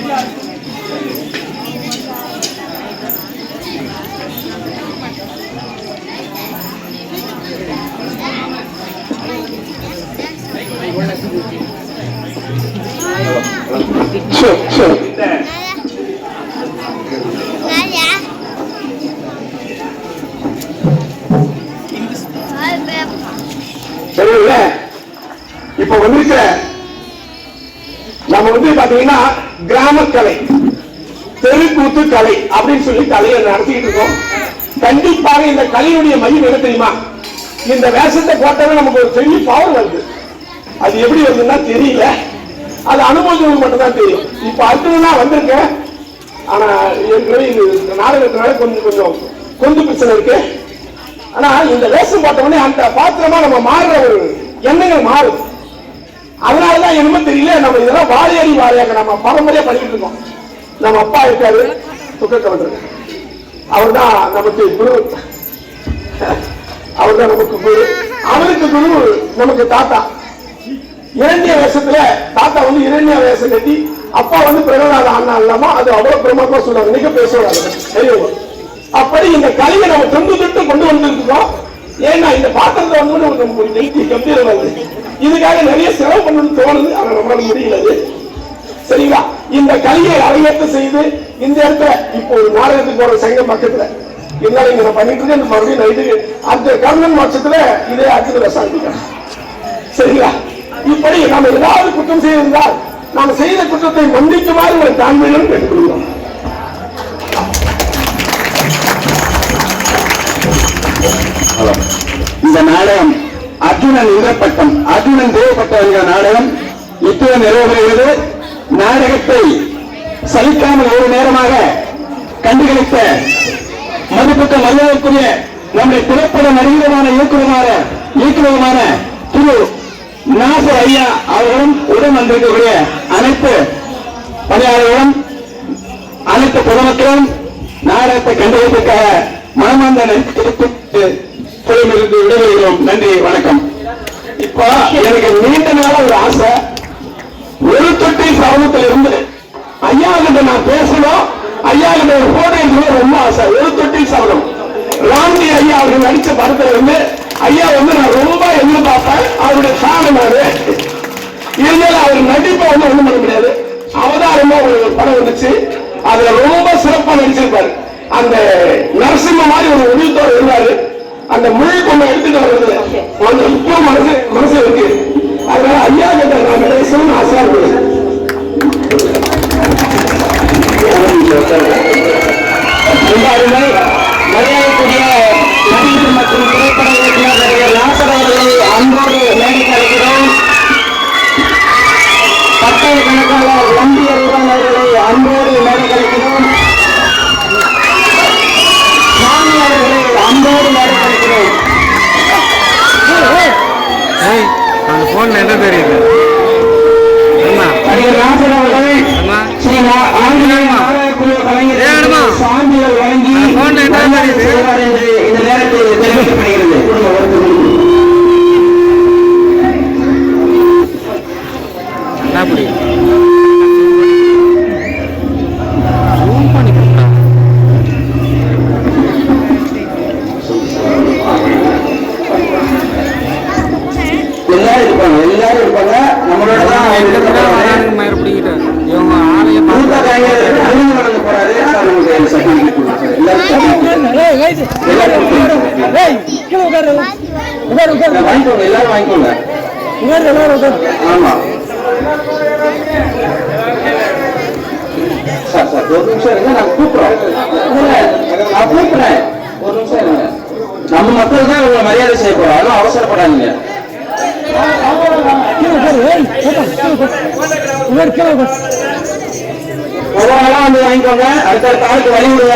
இப்ப வந்திருக்கிற நம்ம பாத்தீங்கன்னா கிராம கலை, தெருக்கூத்து கலை அப்படின்னு சொல்லி கலையை நடத்திட்டு இருக்கோம். கண்டிப்பாக இந்த கலையுடைய மையம் என்ன தெரியுமா? இந்த வேஷத்தை போட்டவே நமக்கு ஒரு பெரிய பவர் வருது. அது எப்படி வருதுன்னா தெரியல, அது அனுபவம் மட்டும்தான் தெரியும். இப்ப அடுத்ததுனா வந்திருக்கேன், ஆனா ஏற்கனவே இது நாடகத்தினால கொஞ்சம் பிரச்சனை இருக்கு. ஆனா இந்த வேஷம் போட்டவொடனே அந்த பாத்திரமா நம்ம மாறுற ஒரு எண்ணங்கள் மாறும். அதனாலதான் என்னமோ தெரியல, நம்ம இதெல்லாம் வாழையடி வாழையாக நம்ம பரம்பரையா பண்ணிட்டு இருக்கோம். நம்ம அப்பா இருக்காரு துக்கக்கவன், அவர் தான் நமக்கு குரு. அவர் தான் நமக்கு குரு. அவருக்கு குரு நமக்கு தாத்தா. இரண்டிய வேஷத்துல தாத்தா இரண்டிய வேஷம் கட்டி, அப்பா பிரகலாத அண்ணா இல்லாம அது அவ்வளவு பிரமாதமா சொல்லுவாங்க. இன்னைக்கு பேசுவாங்க. அப்படி இந்த கலையை நம்ம தொண்டு தொட்டு கொண்டு வந்திருக்கோம். ஏன்னா இந்த பாத்திரத்தை நமக்கு ஒரு நெய்தி கம்பீரம் வருது. இதுக்காக நிறைய செலவு பண்ணணும்னு தோணுது, ஆனா நம்மளால முடியல. சரிங்களா? இந்த கலையை அரங்கேற்ற செய்து இந்த இடத்துல இப்போ ஒரு நாடகத்துக்கு போற சங்கம் பக்கத்துல இருந்தாலும் இங்க பண்ணிட்டு இருக்கேன். மறுபடியும் நைட்டுக்கு அந்த கவர்மெண்ட் மாசத்துல இதே அடுத்த சாந்திக்கிறேன். சரிங்களா? இப்படி நம்ம ஏதாவது குற்றம் செய்திருந்தால் நாம் செய்த குற்றத்தை மன்னிக்குமாறு உங்களை தாழ்மையிலும் கேட்டுக்கொள்கிறோம். இந்த நாடகம் அர்ஜுனன் இந்திரப்பட்டம், அர்ஜுனன் தேவப்பட்டம் என்கிற நாடகம் இத்துடன் நிறைவேறுகிறது. நாடகத்தை சலிக்காமல் ஒரு நேரமாக கண்டுகளித்த மதிப்புக்க மரியாதைக்குரிய நம்முடைய திரைப்பட நடிகருமான இயக்குநருமான திரு நாசர் ஐயா அவர்களும் உடன் வந்திருக்கக்கூடிய அனைத்து பணியாளர்களும் அனைத்து பொதுமக்களும் கண்டதற்காக மனமார்ந்த இருந்து விடைபெறுகிறோம். நன்றி, வணக்கம். இப்ப எனக்கு நீண்ட நாள ஒரு ஆசை, ஒரு தொட்டி சமூகத்தில் இருந்து ஐயா கிட்ட நான் பேசணும், ஐயா கிட்ட ஒரு போட்டோ எடுத்து ரொம்ப ஆசை. ஒரு தொட்டி சமூகம் ராம்ஜி ஐயா அவர்கள் நடிச்ச படத்துல இருந்து ஐயா நான் ரொம்ப எதிர்பார்ப்பேன். அவருடைய சாதனை இருந்தாலும் அவர் நடிப்பை ஒண்ணும் பண்ண முடியாது. அவதாரமா ஒரு படம் வந்துச்சு, அதுல ரொம்ப சிறப்பா நடிச்சிருப்பாரு. அந்த நரசிம்ம மாதிரி ஒரு உயிர்த்தோடு இருந்தாரு. அந்த மொழி கொஞ்சம் எடுத்துட்டு வர்றது கொஞ்சம் இப்போ மனசு இருக்கு. அதனால ஐயா கிட்ட நான் பேசணும்னு ஆசையா இருக்கு. மரியாதைக்குரிய நடிகர் மற்றும் திரைப்பட இயக்குநர் நடிகர் நாசர் அவர்களை அன்போடு மேடைக்கு அழைக்கிறோம். பத்தாயிரக்கணக்கான வண்டி அறிவாளர்களை அன்போடு மேடைக்கு அழைக்கிறோம். சாமி அவர்களை அன்போடு மேடைக்கு அழைக்கிறோம். அந்த போன்ல என்ன தெரியுது? நடிகர் நாசர் அவர்கள் ஸ்ரீ ஆங்கிலேய நாடகக்குழு கலைஞர்கள் சான்றிதழ் வழங்கி செய்வார் என்று இந்த நேரத்தில் தெரிவிக்கப்படுகிறது. எல்லாரும் இருப்பாங்க. நம்மளோட தான் எல்லாரும் வாங்கிக்கோங்க. ஆமா சார், ஒரு நிமிஷம் இருங்க, நான் கூப்பிடுறேன். ஒரு நிமிஷம் இருங்க. நம்ம மக்கள் தான் உங்களை மரியாதை செய்ய போறோம், அதெல்லாம் அவசரப்படாதீங்க. ஒவ்வொரு நாளா வந்து வாங்கிக்கோங்க. அடுத்த காலுக்கு வழி விடுங்க.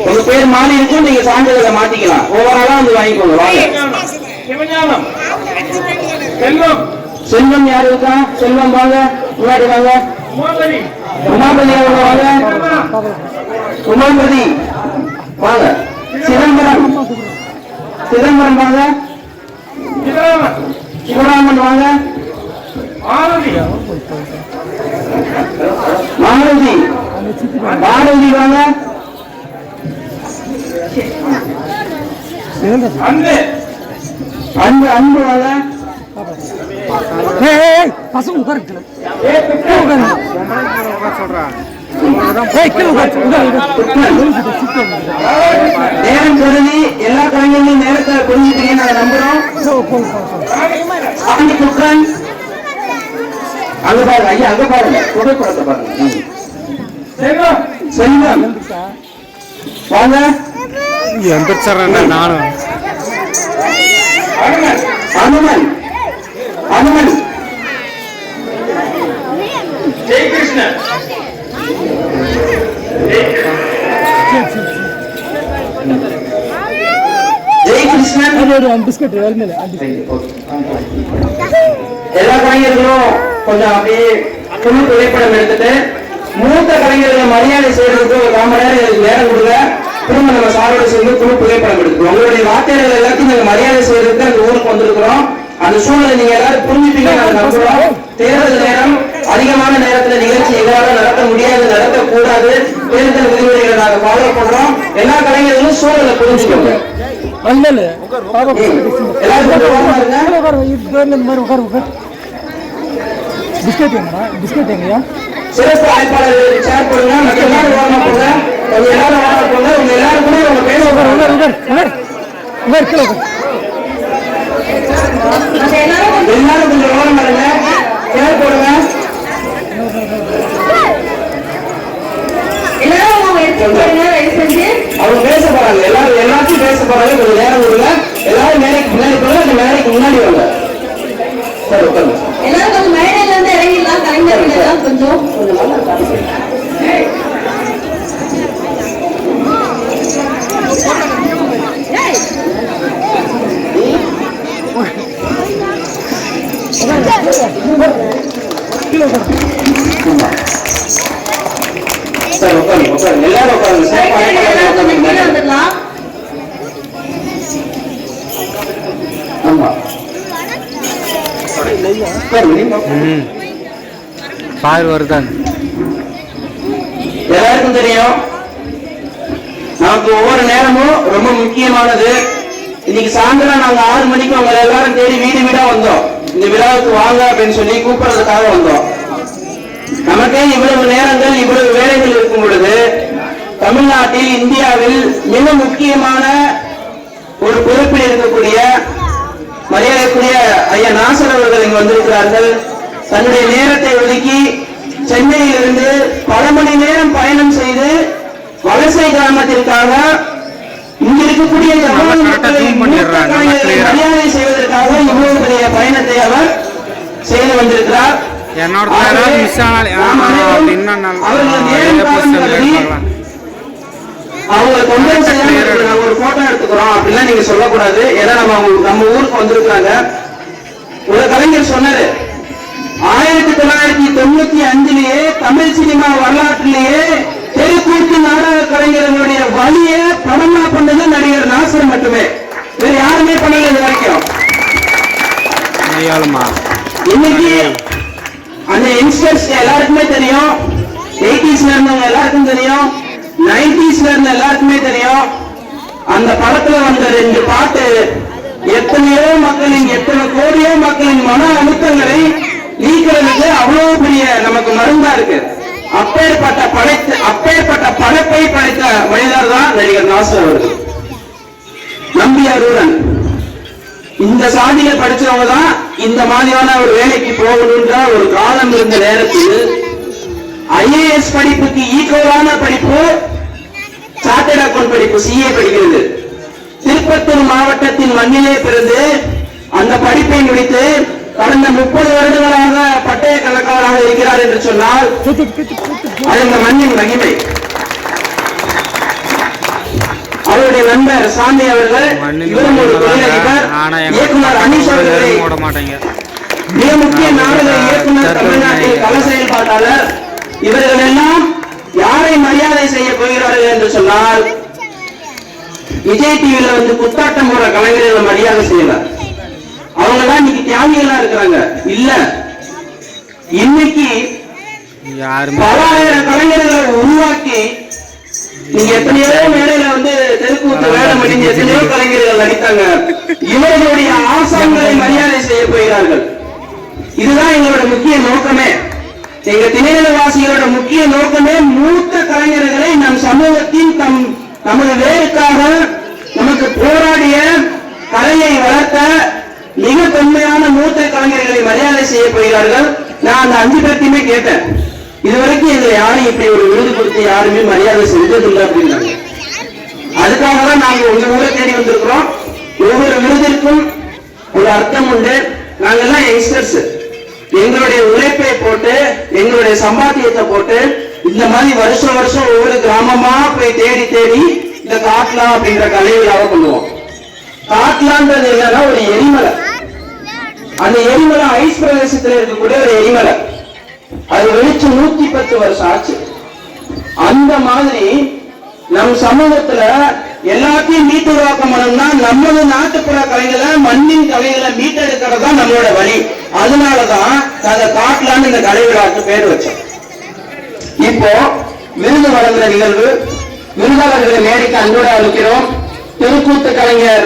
உங்க பேர் மாறி இருக்கும், நீங்க சான்றிதழை மாத்திக்கலாம். ஒவ்வொரு நாளா வந்து வாங்கிக்கோங்க. வாங்க. செல்வம் யாரு இருக்கா? செல்வம் வாங்க, முன்னாடி வாங்க. உமாபதி அவங்க வாங்க. உமாபதி வாங்க. சிதம்பரம் வாங்க. சிவராமன் வாங்க. மாருதி வாங்க. அன்பு வாங்க. நேரம் கருதி எல்லா கலைஞர்களும் நேரத்தை புரிஞ்சுட்டீங்க நாங்க நம்புறோம். அங்க பாருங்க ஐயா, அங்க பாருங்க, புகைப்படத்தை பாருங்க. செல்வம் வாங்க. நானும் அனுமன் ஜெயகிருஷ்ணன் பிஸ்கட் எல்லா கலைஞர்களும் கொஞ்சம் அப்படியே குழு புகைப்படம் எடுத்துட்டு மூத்த கலைஞர்களை மரியாதை செய்யறதுக்கு ஒரு 1 மணி நேரம் நேரம் கொடுங்க. திரும்ப நம்ம சாரோட சேர்ந்து குழு புகைப்படம் எடுத்துக்கிறோம். உங்களுடைய வார்த்தைகள் எல்லாத்தையும் நாங்க மரியாதை செய்யறதுக்கு அந்த ஊருக்கு வந்திருக்கிறோம். அந்த சூழ்நிலை நீங்க எல்லாரும் புரிஞ்சுப்பீங்க நாங்க நம்புறோம். தேர்தல் நேரம், அதிகமான நேரத்துல நிகழ்ச்சி எங்களால நடத்த முடியாது, நடத்தக்கூடாது. தேர்தல் விதிமுறைகளை நாங்க ஃபாலோ பண்றோம். எல்லா கலைஞர்களும் சூழலை புரிஞ்சுக்கோங்க. சிறப்பு அழைப்பாளர்களுக்கு சேர் கொடுங்க. மற்ற எல்லாரும் ஓரமா போங்க. எல்லாரும் ஓரமா போங்க. உங்க எல்லாரும் கூட உங்க பேச எல்லாரும் கொஞ்சம் ஓரம் இருங்க. சேர் போடுங்க. அவங்க பேச போறாங்க. எல்லாத்தையும் பேச போறாங்க. கொஞ்சம் நேரம் கொடுங்க. எல்லாரும் மேலைக்கு முன்னாடி போங்க. அந்த மேலைக்கு முன்னாடி வாங்க. சரி, உட்காருங்க. எல்லாரும் கொஞ்சம் மேடையில இருந்து இறங்கிடலாம். கலைஞர்கள் எல்லாம் கொஞ்சம் சார் உட்காருங்க உட்காருங்க, எல்லாரும் உட்காருங்க சார். எல்லாரும் கொஞ்சம் கீழே வந்துடலாம். ஆமா உட்காருங்க, நீங்க உட்காருங்க. பார் வருதான். எல்லாருக்கும் தெரியும் நமக்கு ஒவ்வொரு நேரமும் ரொம்ப முக்கியமானது. இன்னைக்கு சாயந்தரம் நாங்க 6 மணிக்கு உங்களை எல்லாரும் தேடி வீடு வீடா வந்தோம். இந்த விழாவுக்கு வாங்க அப்படின்னு சொல்லி கூப்பிடுறதுக்காக வந்தோம். நமக்கே இவ்வளவு நேரங்கள் இவ்வளவு வேலைகள் இருக்கும் பொழுது தமிழ்நாட்டில் இந்தியாவில் மிக முக்கியமான ஒரு பொறுப்பில் இருக்கக்கூடிய மரியாதைக்குரிய ஐயா நாசர் அவர்கள் இங்கு வந்திருக்கிறார்கள். தன்னுடைய நேரத்தை ஒதுக்கி சென்னையிலிருந்து பல மணி நேரம் பயணம் செய்து வலசை கிராமத்திற்காக இங்க இருக்கக்கூடிய மரியாதை செய்வதற்காக இவ்வளவு பெரிய பயணத்தை அவர் செய்து வந்திருக்கிறார். என்னோட மிஸ் அவங்க கொண்டு ஒரு போட்டோ எடுத்துக்கிறோம் அப்படிலாம் நீங்க சொல்லக்கூடாது. ஏன்னா நம்ம ஊருக்கு வந்திருக்காங்க. ஒரு கலைஞர் சொன்னாரு, 1995 தமிழ் சினிமா வரலாற்றிலேயே தெருக்கூத்து நாடக கலைஞர்களுடைய வழியை படமா பண்ணது நடிகர் நாசர் மட்டுமே. வேற யாருமே பண்ணல இது வரைக்கும். இன்னைக்கு அந்த யங்ஸ்டர்ஸ் எல்லாருக்குமே தெரியும், 80s இருந்தவங்க எல்லாருக்கும் தெரியும், 90s இருந்த எல்லாருக்குமே தெரியும். அந்த படத்துல வந்த 2 பாட்டு எத்தனையோ மக்களின் எத்தனை கோடியோ மக்களின் மன அழுத்தங்களை நீக்கிறதுக்கு அவ்வளவு பெரிய நமக்கு மருந்தா இருக்கு. அப்பேற்பட்ட படைப்பை படைத்த மனிதர் தான் நடிகர் நாசர் அவர்கள். நம்பி அருணன் இந்த சாதியை படிச்சவங்க தான் இந்த மாதிரியான ஒரு வேலைக்கு போகணுன்ற ஒரு காலம் இருந்த நேரத்தில் IAS படிப்புக்கு ஈக்குவலான படிப்பு சார்ட்டர்ட் அக்கவுண்ட் படிப்பு CA படிக்கிறது. திருப்பத்தூர் மாவட்டத்தின் மண்ணிலே பிறந்து அந்த படிப்பை முடித்து கடந்த 30 வருடங்களாக பட்டய கணக்காளராக இருக்கிறார் என்று சொன்னால் அது இந்த மண்ணின் மகிமை. அவருடைய நண்பர் சாமி அவர்கள் இவரும் ஒரு தொழிலதிபர், இயக்குனர் அனீஷ் அவர்களை மிக முக்கிய நாடக இயக்குனர், தமிழ்நாட்டில் கள செயல்பாட்டாளர். இவர்கள் எல்லாம் யாரை மரியாதை செய்ய போகிறார்கள் என்று சொன்னால் விஜய் டிவியில வந்து குத்தாட்டம் போற கலைஞர்களை மரியாதை செய்யலாம். அவங்க எல்லாம் இன்னைக்கு தியாகிகளா இருக்கிறாங்க. இல்ல, இன்னைக்கு பல ஆயிரம் கலைஞர்களை உருவாக்கி நீங்க எத்தனையோ மேடையில வந்து தெருக்கூத்து வேலை முடிஞ்சு எத்தனையோ கலைஞர்கள் நடித்தாங்க. இவர்களுடைய ஆசான்களை மரியாதை செய்ய போகிறார்கள். இதுதான் எங்களோட முக்கிய நோக்கமே. எங்க திணைநிலவாசிகளோட முக்கிய நோக்கமே மூத்த கலைஞர்களை நம் சமூகத்தின் நமது வேருக்காக நமக்கு போராடிய கலையை வளர்த்த மிக தொன்மையான மூத்த கலைஞர்களை மரியாதை செய்ய போகிறார்கள். நான் அந்த 5 பேர்த்தையுமே கேட்டேன், இதுவரைக்கும் இதுல யாரும் இப்படி ஒரு விருது கொடுத்து யாருமே மரியாதை செஞ்சதில்லை அப்படின்னாங்க. அதுக்காக தான் நாங்க உங்க ஊரை தேடி வந்திருக்கிறோம். ஒவ்வொரு விருதிற்கும் ஒரு அர்த்தம் உண்டு. நாங்கெல்லாம் யங்ஸ்டர்ஸ், எங்களுடைய உழைப்பை போட்டு எங்களுடைய சம்பாத்தியத்தை போட்டு இந்த மாதிரி வருஷம் வருஷம் ஒவ்வொரு கிராமமா போய் தேடி தேடி இந்த காட்லா அப்படின்ற கலை விழாவை பண்ணுவோம். காட்லான்றது என்னன்னா ஒரு எரிமலை. அந்த எரிமலை ஐஸ் பிரதேசத்தில் இருக்கக்கூடிய ஒரு எரிமலை. அது வெளிச்சு 110 வருஷம் ஆச்சு. அந்த மாதிரி நம் சமூகத்துல எல்லாத்தையும் மீட்டுருவாக்கம் பண்ணணும்னா நமது நாட்டுப்புற கலைகளை மண்ணின் கலைகளை மீட்டெடுக்கிறது தான் நம்மளோட வழி. அதனாலதான் நாங்க காட்டலான்னு இந்த கலை விழாவுக்கு பேர் வச்சோம். இப்போ விருது வழங்குற நிகழ்வு, விருதாளர்களை மேடைக்கு அன்போடு அழைக்கிறோம். தெருக்கூத்து கலைஞர்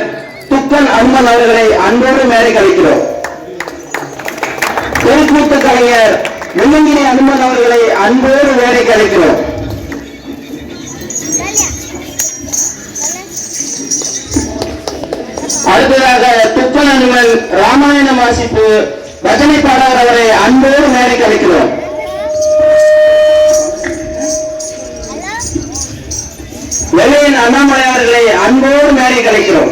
துக்கன் அன்பன் அவர்களை அன்போடு மேடைக்கு அழைக்கிறோம். தெருக்கூத்து கலைஞர் வெள்ளங்கிரி அன்பன் அவர்களை அன்போடு மேடைக்கு அழைக்கிறோம். அடுத்ததாக துக்கன் அன்பன் ராமாயணம் வாசிப்பு ரஜனை பாடகர் அவரை அன்போடு மேடைக்கு அழைக்கிறோம். வெள்ளையின் அண்ணாமலையார்களை அன்போடு மேடைக்கு அழைக்கிறோம்.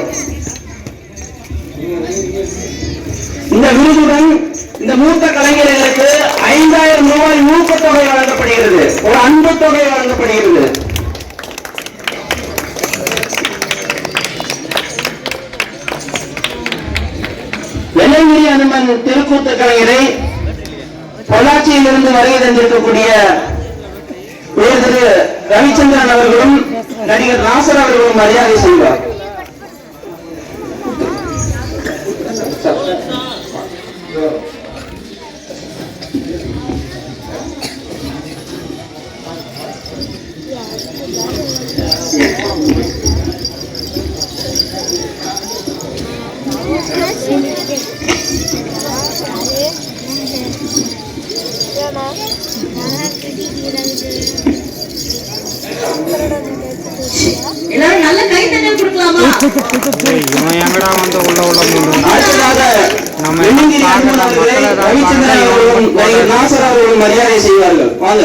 இந்த விருதுடன் இந்த மூத்த கலைஞர்களுக்கு 5000 ரூபாய் ஊக்கத்தொகை வழங்கப்படுகிறது. ஒரு அன்பு தொகை வழங்கப்படுகிறது. வெள்ளைங்கிரி அனுமன் தெருக்கூத்து கலைஞரை பொள்ளாச்சியில் இருந்து வருகை தந்திருக்கக்கூடிய திரு ரவிச்சந்திரன் அவர்களும் நடிகர் நாசர் அவர்களும் மரியாதை செய்வார். எல்லாரும் நல்ல கைத்தட்டல் கொடுக்கலாமா? இவன் எங்கடா வந்து உள்ள அடுத்ததாக நம்ம வெண்ணிங்கிரி அன்பன் அவர்களை ரவிச்சந்திரன் அவர்களும் நடிகர் நாசர் அவர்களும் மரியாதை செய்வார்கள். வாங்க.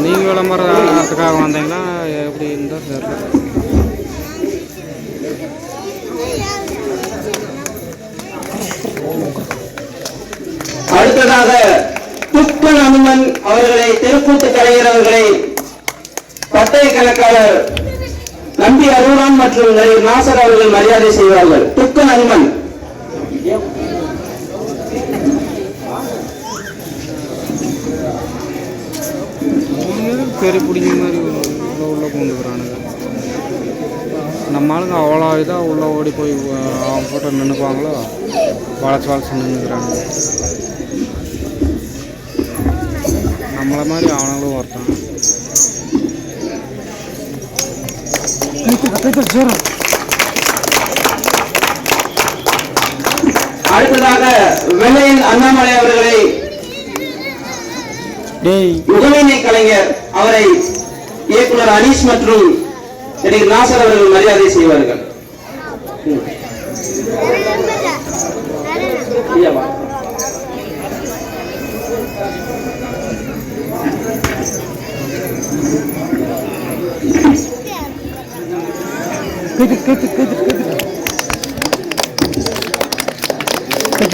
நீங்க விளம்பரத்துக்காக வந்தீங்களா எப்படி இருந்தா தெரியல. அடுத்ததாக துப்பன் அனுமன் அவர்களை தெருக்கூத்து கலைஞர் அவர்களை பட்டய கணக்காளர் நம்பி அருணான் மற்றும் நடிகர் நாசர் அவர்கள் மரியாதை செய்வார்கள். துப்பன் அனுமன் பெரிய பிடிங்க மாதிரி உள்ள பூந்துக்கிறானுங்க. நம்ம ஆளுங்க அவ்வளோ இதாக உள்ள ஓடி போய் அவங்க போட்டு நின்றுப்பாங்களோ வளைச்சு நின்றுக்கிறானுங்க. நம்மளை மாதிரி அவனுங்களும் ஒருத்தான். அடுத்ததாக வெள்ளையன் அண்ணாமலை அவர்களை முகமையினை கலைஞர் அவரை இயக்குனர் அனீஸ் மற்றும் நடிகர் நாசர் அவர்கள் மரியாதை செய்வார்கள்.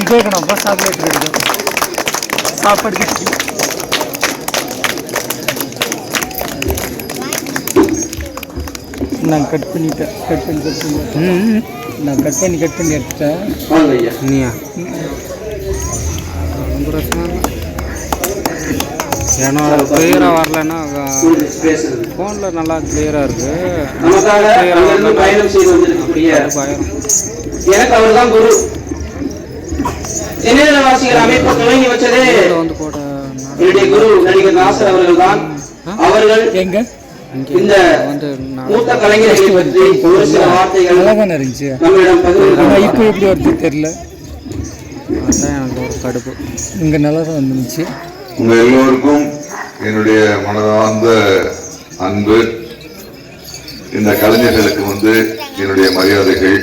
கேட்கணும் சாப்பிட்டு சாப்பாடு நான் கட் பண்ணி நான் கட் பண்ணி எடுத்துட்டேன். நீயா பிரச்சனை ஏன்னா கிளியராக வரலன்னா ஃபோனில் நல்லா கிளியராக இருக்கு. பயணம் செய்து வந்திருக்கக்கூடிய எனக்கு அவர் தான் குரு. வாசிகள் அமைப்பு துவங்கி வச்சதே என்னுடைய குரு நடிகர் நாசர் அவர்கள் தான். அவர்கள் எங்க இந்த மூத்த கலைஞர்களை பற்றி ஒரு சில வார்த்தைகள் நல்லாதானே இருந்துச்சு. இப்போ எப்படி வருது தெரியல. அதுதான் எனக்கு ஒரு கடுப்பு. இங்கே நல்லா தான் வந்துருந்துச்சு. உங்க எல்லோருக்கும் என்னுடைய மனதார்ந்த அன்பு. இந்த கலைஞர்களுக்கு என்னுடைய மரியாதைகள்.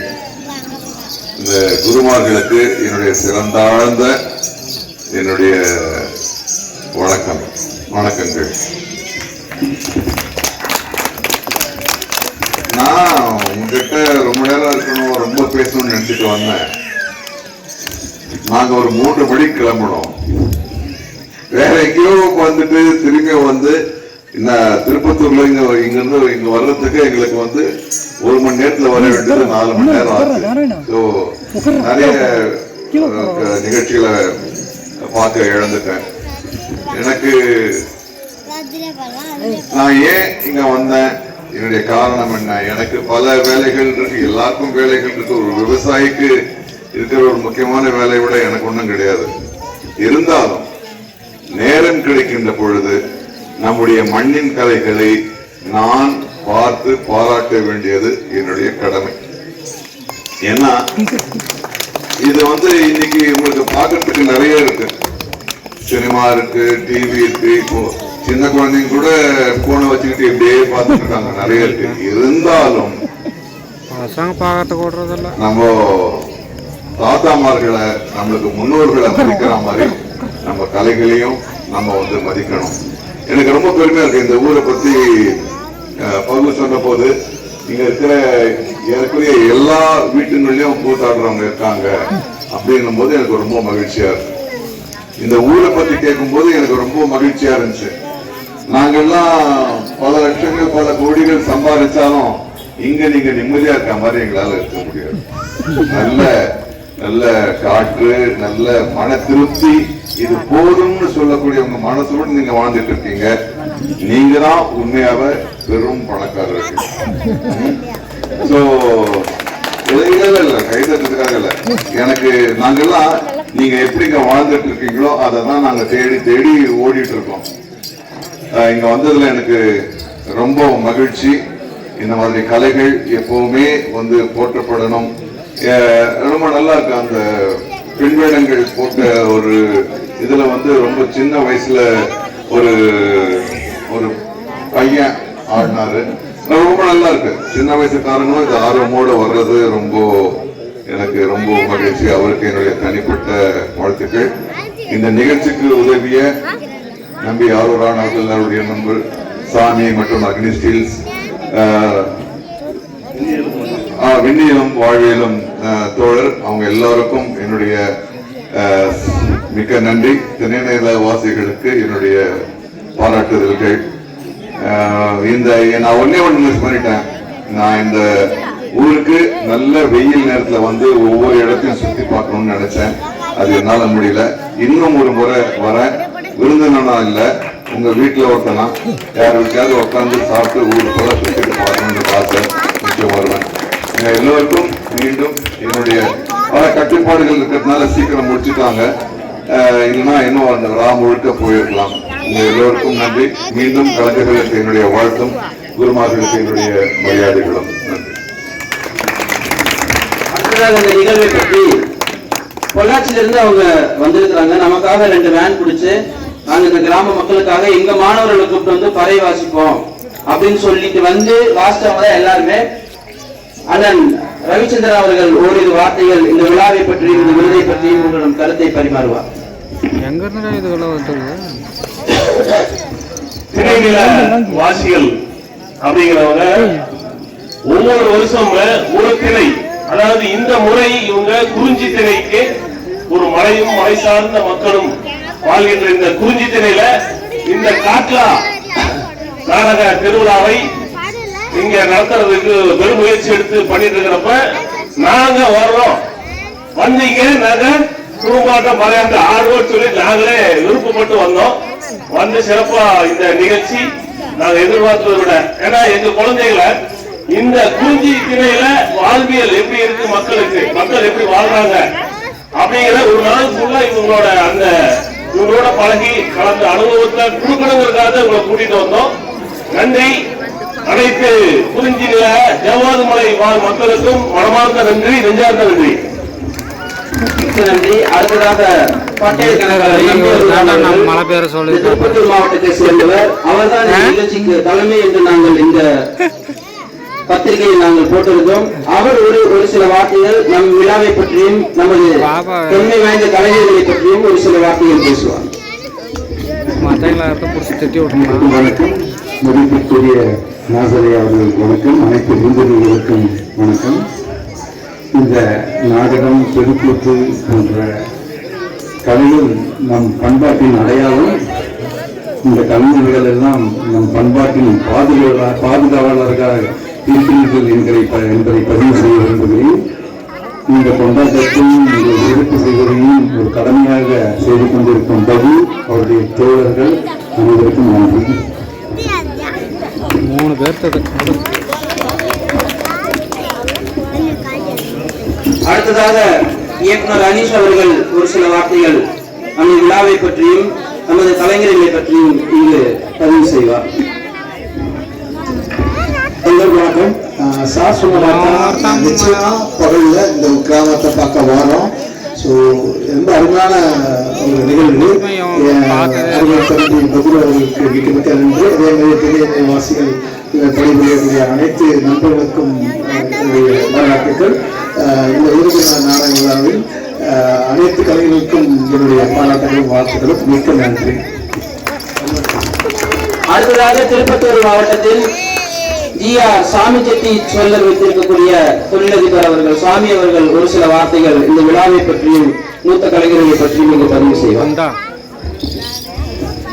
இந்த குருமார்களுக்கு என்னுடைய சிறந்தாழ்ந்த என்னுடைய வணக்கங்கள். நான் உங்ககிட்ட ரொம்ப நேரம் இருக்கணும், ரொம்ப பேசணும்னு நினைச்சிட்டு வந்தேன். நாங்க ஒரு 3 மணிக்கு கிளம்பணும். வேற எங்கேயோ வந்துட்டு திரும்பி திருப்பத்தூர்ல இங்க வர்றதுக்கு எங்களுக்கு 1 மணி நேரத்துல வர வேண்டியது 4 மணி நேரம் ஆச்சு. நிறைய நிகழ்ச்சிகளை பார்க்க இழந்துட்டேன். எனக்கு நான் ஏன் இங்க வந்தேன், என்னுடைய காரணம் என்ன? எனக்கு பல வேலைகள் இருக்கு, எல்லாருக்கும் வேலைகள் இருக்கு. ஒரு விவசாயிக்கு இருக்கிற ஒரு முக்கியமான வேலையை விட எனக்கு ஒன்றும் கிடையாது. இருந்தாலும் நேரம் கிடைக்கின்ற பொழுது நம்முடைய மண்ணின் கலைகளை நான் பார்த்து பாராட்ட வேண்டியது என்னுடைய கடமை. ஏன்னா இது இன்னைக்கு உங்களுக்கு பார்க்கறதுக்கு நிறைய இருக்கு. சினிமா இருக்கு, டிவி இருக்கு. இப்போ சின்ன குழந்தைங்க கூட போனை வச்சுக்கிட்டு இப்படியே பார்த்துட்டு இருக்காங்க. நிறைய இருக்கு. இருந்தாலும் நம்ம தாத்தாமார்களை, நம்மளுக்கு முன்னோர்களை மதிக்கிற மாதிரி நம்ம கலைகளையும் நம்ம மதிக்கணும். எனக்கு ரொம்ப பெருமையா இருக்கு. இந்த ஊரை பத்தி பங்கு சொன்ன போது இங்க இருக்கிற எனக்குரிய எல்லா வீட்டுங்களிலும் கூத்தாடுறவங்க இருக்காங்க அப்படின்னும் போது எனக்கு ரொம்ப மகிழ்ச்சியா இருக்கு. இந்த ஊரை பத்தி கேட்கும் போது எனக்கு ரொம்ப மகிழ்ச்சியா இருந்துச்சு. நாங்கெல்லாம் பல லட்சங்கள் பல கோடிகள் சம்பாதிச்சாலும் இங்க நீங்க நிம்மதியா இருக்க மாதிரி எங்களால இருக்க முடியாது. நல்ல நல்ல காற்று, நல்ல மன திருப்தி, இது போதும்னு சொல்லக்கூடிய உங்க மனசோடு நீங்க வாழ்ந்துட்டு இருக்கீங்க. நீங்க தான் உண்மையாவே பெரும் பணக்காரர்கள். சோ இல்ல கைதட்டுறதுக்காக இல்ல, எனக்கு நாங்கெல்லாம் நீங்க எப்படிங்க வாழ்ந்துட்டு இருக்கீங்களோ அதை தான் நாங்க தேடி தேடி ஓடிட்டு இருக்கோம். இங்க வந்ததுல எனக்கு ரொம்ப மகிழ்ச்சி. இந்த மாதிரி கலைகள் எப்பவுமே வந்து போற்றப்படணும். ரொம்ப நல்லா இருக்கு அந்த பெண்வேடங்கள் போட்ட ஒரு இதுல வந்து ரொம்ப சின்ன வயசுல ஒரு ஒரு பையன் ஆடினாரு. ரொம்ப நல்லா இருக்கு. சின்ன வயசுக்காரங்களும் இது ஆர்வமோட வர்றது ரொம்ப எனக்கு ரொம்ப மகிழ்ச்சி. அவருக்கு என்னுடைய தனிப்பட்ட வாழ்த்துக்கள். இந்த நிகழ்ச்சிக்கு உதவிய நம்பி ஆரூரான் அவர்கள், அவருடைய நண்பர் சாமி மற்றும் அக்னி ஸ்டீல்ஸ், விண்ணிலும் வாழ்வியலும் தோழர், அவங்க எல்லாருக்கும் என்னுடைய மிக்க நன்றி. திணைநேர வாசிகளுக்கு என்னுடைய பாராட்டுதல்கள். இந்த நான் ஒன்னே ஒன்று மிஸ் பண்ணிட்டேன். நான் இந்த ஊருக்கு நல்ல வெயில் நேரத்துல வந்து ஒவ்வொரு இடத்தையும் சுத்தி பார்க்கணும்னு நினைச்சேன். அது என்னால முடியல. இன்னும் ஒரு முறை வரேன். விருந்தினா இல்ல, உங்க வீட்டுல ஒருத்தனா யார் வீட்டையாவது உட்காந்து சாப்பிட்டு ஊர் போல சுத்திட்டு பார்க்கணும்னு ஆசை. நிச்சயம் வருவேன். எல்லோருக்கும் மீண்டும் என்னுடைய பல கட்டுப்பாடுகள் இருக்கிறதுனால சீக்கிரம் முடிச்சுட்டாங்க. இல்லைன்னா இன்னும் அந்த ராம் முழுக்க போயிருக்கலாம். உங்க எல்லோருக்கும் நன்றி. மீண்டும் கலைஞர்களுக்கு என்னுடைய வாழ்த்தும், குருமார்களுக்கு என்னுடைய மரியாதைகளும். நன்றி. அடுத்ததாக இந்த நிகழ்வை பற்றி பொள்ளாச்சியிலிருந்து அவங்க வந்திருக்கிறாங்க. நமக்காக 2 வேன் பிடிச்சு நாங்க இந்த கிராம மக்களுக்காக எங்க மாணவர்களை கூப்பிட்டு வந்து பறை வாசிப்போம் அப்படின்னு சொல்லிட்டு வந்து வாசித்தவங்க தான் எல்லாருமே. அண்ணன் ரவிச்சந்திரன் அவர்கள் ஓரிரு வார்த்தைகள் இந்த விழாவை பற்றியும் இந்த விருதை பற்றியும் உங்களிடம் கருத்தை பரிமாறுவார். எங்க இருந்து இதுகளை வந்து திணைநில வாசிகள் அப்படிங்கிறவங்க ஒவ்வொரு வருஷம் ஒரு திணை, அதாவது இந்த முறை இவங்க குறிஞ்சி திணைக்கு ஒரு மலையும் மலை சார்ந்த மக்களும் வாழ்கின்ற இந்த குறிஞ்சி திணையில இந்த காட்லா நாடக திருவிழாவை இங்க நடத்துறதுக்கு பெரும் முயற்சி எடுத்து பண்ணிட்டு இருக்கிறப்ப நாங்க வர்றோம், வந்தீங்க, நாங்க குடும்பாட்டம் மலையாட்ட ஆர்வம் சொல்லி நாங்களே விருப்பப்பட்டு வந்தோம். வந்து சிறப்பா இந்த நிகழ்ச்சி நாங்க எதிர்பார்த்ததை விட, ஏன்னா எங்க குழந்தைகளை இந்த குறிஞ்சி திணையில வாழ்வியல் எப்படி இருக்கு, மக்கள் எப்படி வாழ்றாங்க அப்படிங்கிற ஒரு நாள் ஃபுல்லா இவங்களோட பழகி கலந்த அனுபவத்தை கொடுக்கணுங்கிறதுக்காக உங்களை கூட்டிட்டு வந்தோம். நன்றி. அனைத்து குறிஞ்சி நில ஜவ்வாது மலை வாழ் மக்களுக்கும் மனமார்ந்த நன்றி, நெஞ்சார்ந்த நன்றி. நன்றி. அடுத்ததாக பட்டேல் திருப்பத்தூர் மாவட்டத்தை சேர்ந்தவர். அவர்தான் இந்த நிகழ்ச்சிக்கு தலைமை என்று நாங்கள் இந்த பத்திரிகையில் நாங்கள் போட்டிருந்தோம். அவர் ஒரு சில வார்த்தைகள் நம் விழாவை பற்றியும் நமது தொன்மை வாய்ந்த கலைஞர்களை பற்றியும் ஒரு சில வார்த்தைகள் பேசுவார். வணக்கம். மதிப்பிற்குரிய நாசரையா அவர்களுக்கு வணக்கம். அனைத்து விருந்தினர்களுக்கும் வணக்கம். இந்த நாடகம், தெருக்கூத்து போன்ற கலைகள் நம் பண்பாட்டின் அடையாளம். இந்த கலைஞர்கள் எல்லாம் நம் பண்பாட்டின் பாதுகாவலர்களாக இருக்கிறீர்கள் என்பதை பதிவு செய்ய விரும்புகிறேன். இந்த கொண்டாட்டத்தையும் இந்த சிறப்பு செய்வதையும் ஒரு கடமையாக செய்து கொண்டிருக்கும் பகு அவருடைய தோழர்கள் அனைவருக்கும் நன்றி. 3 பேர்த்தது. அடுத்ததாக இயக்குனர் அனீஷ் அவர்கள் ஒரு சில வார்த்தைகள் அந்த விழாவை பற்றியும் நமது கலைஞர்களை பற்றியும் இங்கு பதிவு செய்வார். வணக்கம். சார் சொன்ன நிச்சயமா பகல்ல இந்த கிராமத்தை பார்க்க வரோம். ஸோ ரொம்ப அருமையான ஒரு நிகழ்வு. அவர்களுக்கு மிக்க நன்றி. அதே மாதிரி பெரிய வாசிகள் பணிபுரியக்கூடிய அனைத்து நண்பர்களுக்கும் பாராட்டுக்கள். இந்த விருதுநகர் நாடக விழாவில் அனைத்து கலைஞர்களுக்கும் என்னுடைய பாராட்டுகளும் வாழ்த்துக்களும். மிக்க நன்றி. அடுத்ததாக திருப்பத்தூர் மாவட்டத்தில் சாமி செட்டி சொல்லர் வைத்திருக்கக்கூடிய தொழிலதிபர் அவர்கள் சாமி அவர்கள் ஒரு சில வார்த்தைகள் இந்த விழாவை பற்றியும் மூத்த கலைஞர்களை பற்றியும் இங்கு பதிவு செய்வார்.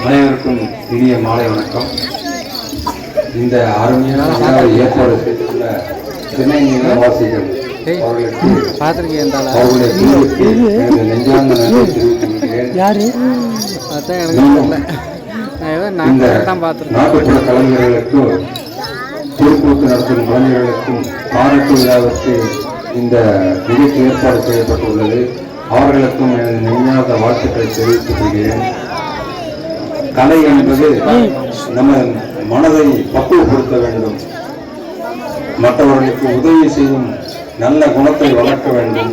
அனைவருக்கும் இனிய மாலை வணக்கம். இந்த அருமையான ஏற்பாடு செய்துள்ள திணை நிலவாசிகள் அவர்களுக்கு பார்த்துருக்கேன் அவர்களுடைய குழுவுக்கு எனது நெஞ்சார்ந்த நன்றியை தெரிவித்துக் கொள்கிறேன். அதான் எனக்கு தெரியல. நான் ஏதோ இந்த தான் பார்த்துருக்கேன். நாட்டுப்புற கலைஞர்களுக்கும் திருக்கூத்து நடத்தும் கலைஞர்களுக்கும் பாராட்டு விழாவிற்கு இந்த நிகழ்ச்சி ஏற்பாடு செய்யப்பட்டுள்ளது. அவர்களுக்கும் எனது நெஞ்சார்ந்த வாழ்த்துக்களை தெரிவித்துக் கொள்கிறேன். கலை என்பது நம்ம மனதை பக்குவப்படுத்த வேண்டும், மற்றவர்களுக்கு உதவி செய்யும் நல்ல குணத்தை வளர்க்க வேண்டும்.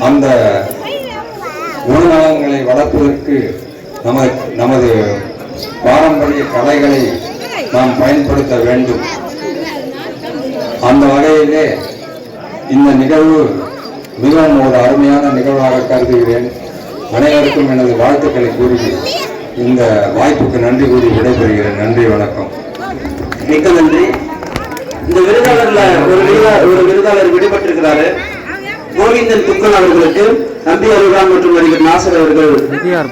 அந்த குணநலங்களை வளர்ப்பதற்கு நமது பாரம்பரிய கலைகளை நாம் பயன்படுத்த வேண்டும். அந்த வகையிலே இந்த நிகழ்வு மிகவும் ஒரு அருமையான நிகழ்வாக கருதுகிறேன். அனைவருக்கும் எனது வாழ்த்துக்களை கூறி இந்த வாய்ப்புக்கு நன்றி கூறி விடைபெறுகிறேன். நன்றி, வணக்கம். மிக்க நன்றி. இந்த விருதாளர்ல ஒரு விருதாளர் விடுபட்டிருக்கிறாரு. கோவிந்தன் துக்கன் அவர்களுக்கு நம்பி அருள்ராம் மற்றும் நடிகர் நாசர் அவர்கள்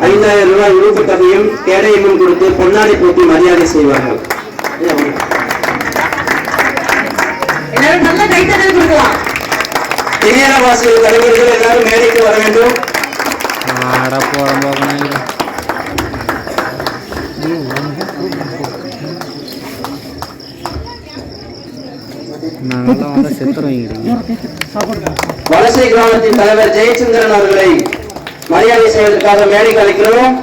5000 ரூபாய் உறுப்பு தொகையும் கேடயமும் கொடுத்து பொன்னாடி போட்டி மரியாதை செய்வார்கள். எல்லாரும் நல்ல கைத்தட்டல் கொடுக்கலாம். இணையவாசிகள் கலைஞர்கள் எல்லாரும் மேடைக்கு வர வேண்டும். வலசை கிராமத்தின் தலைவர் ஜெயச்சந்திரன் அவர்களை மரியாதை செய்வதற்காக மேடைக்கு அழைக்கிறோம்.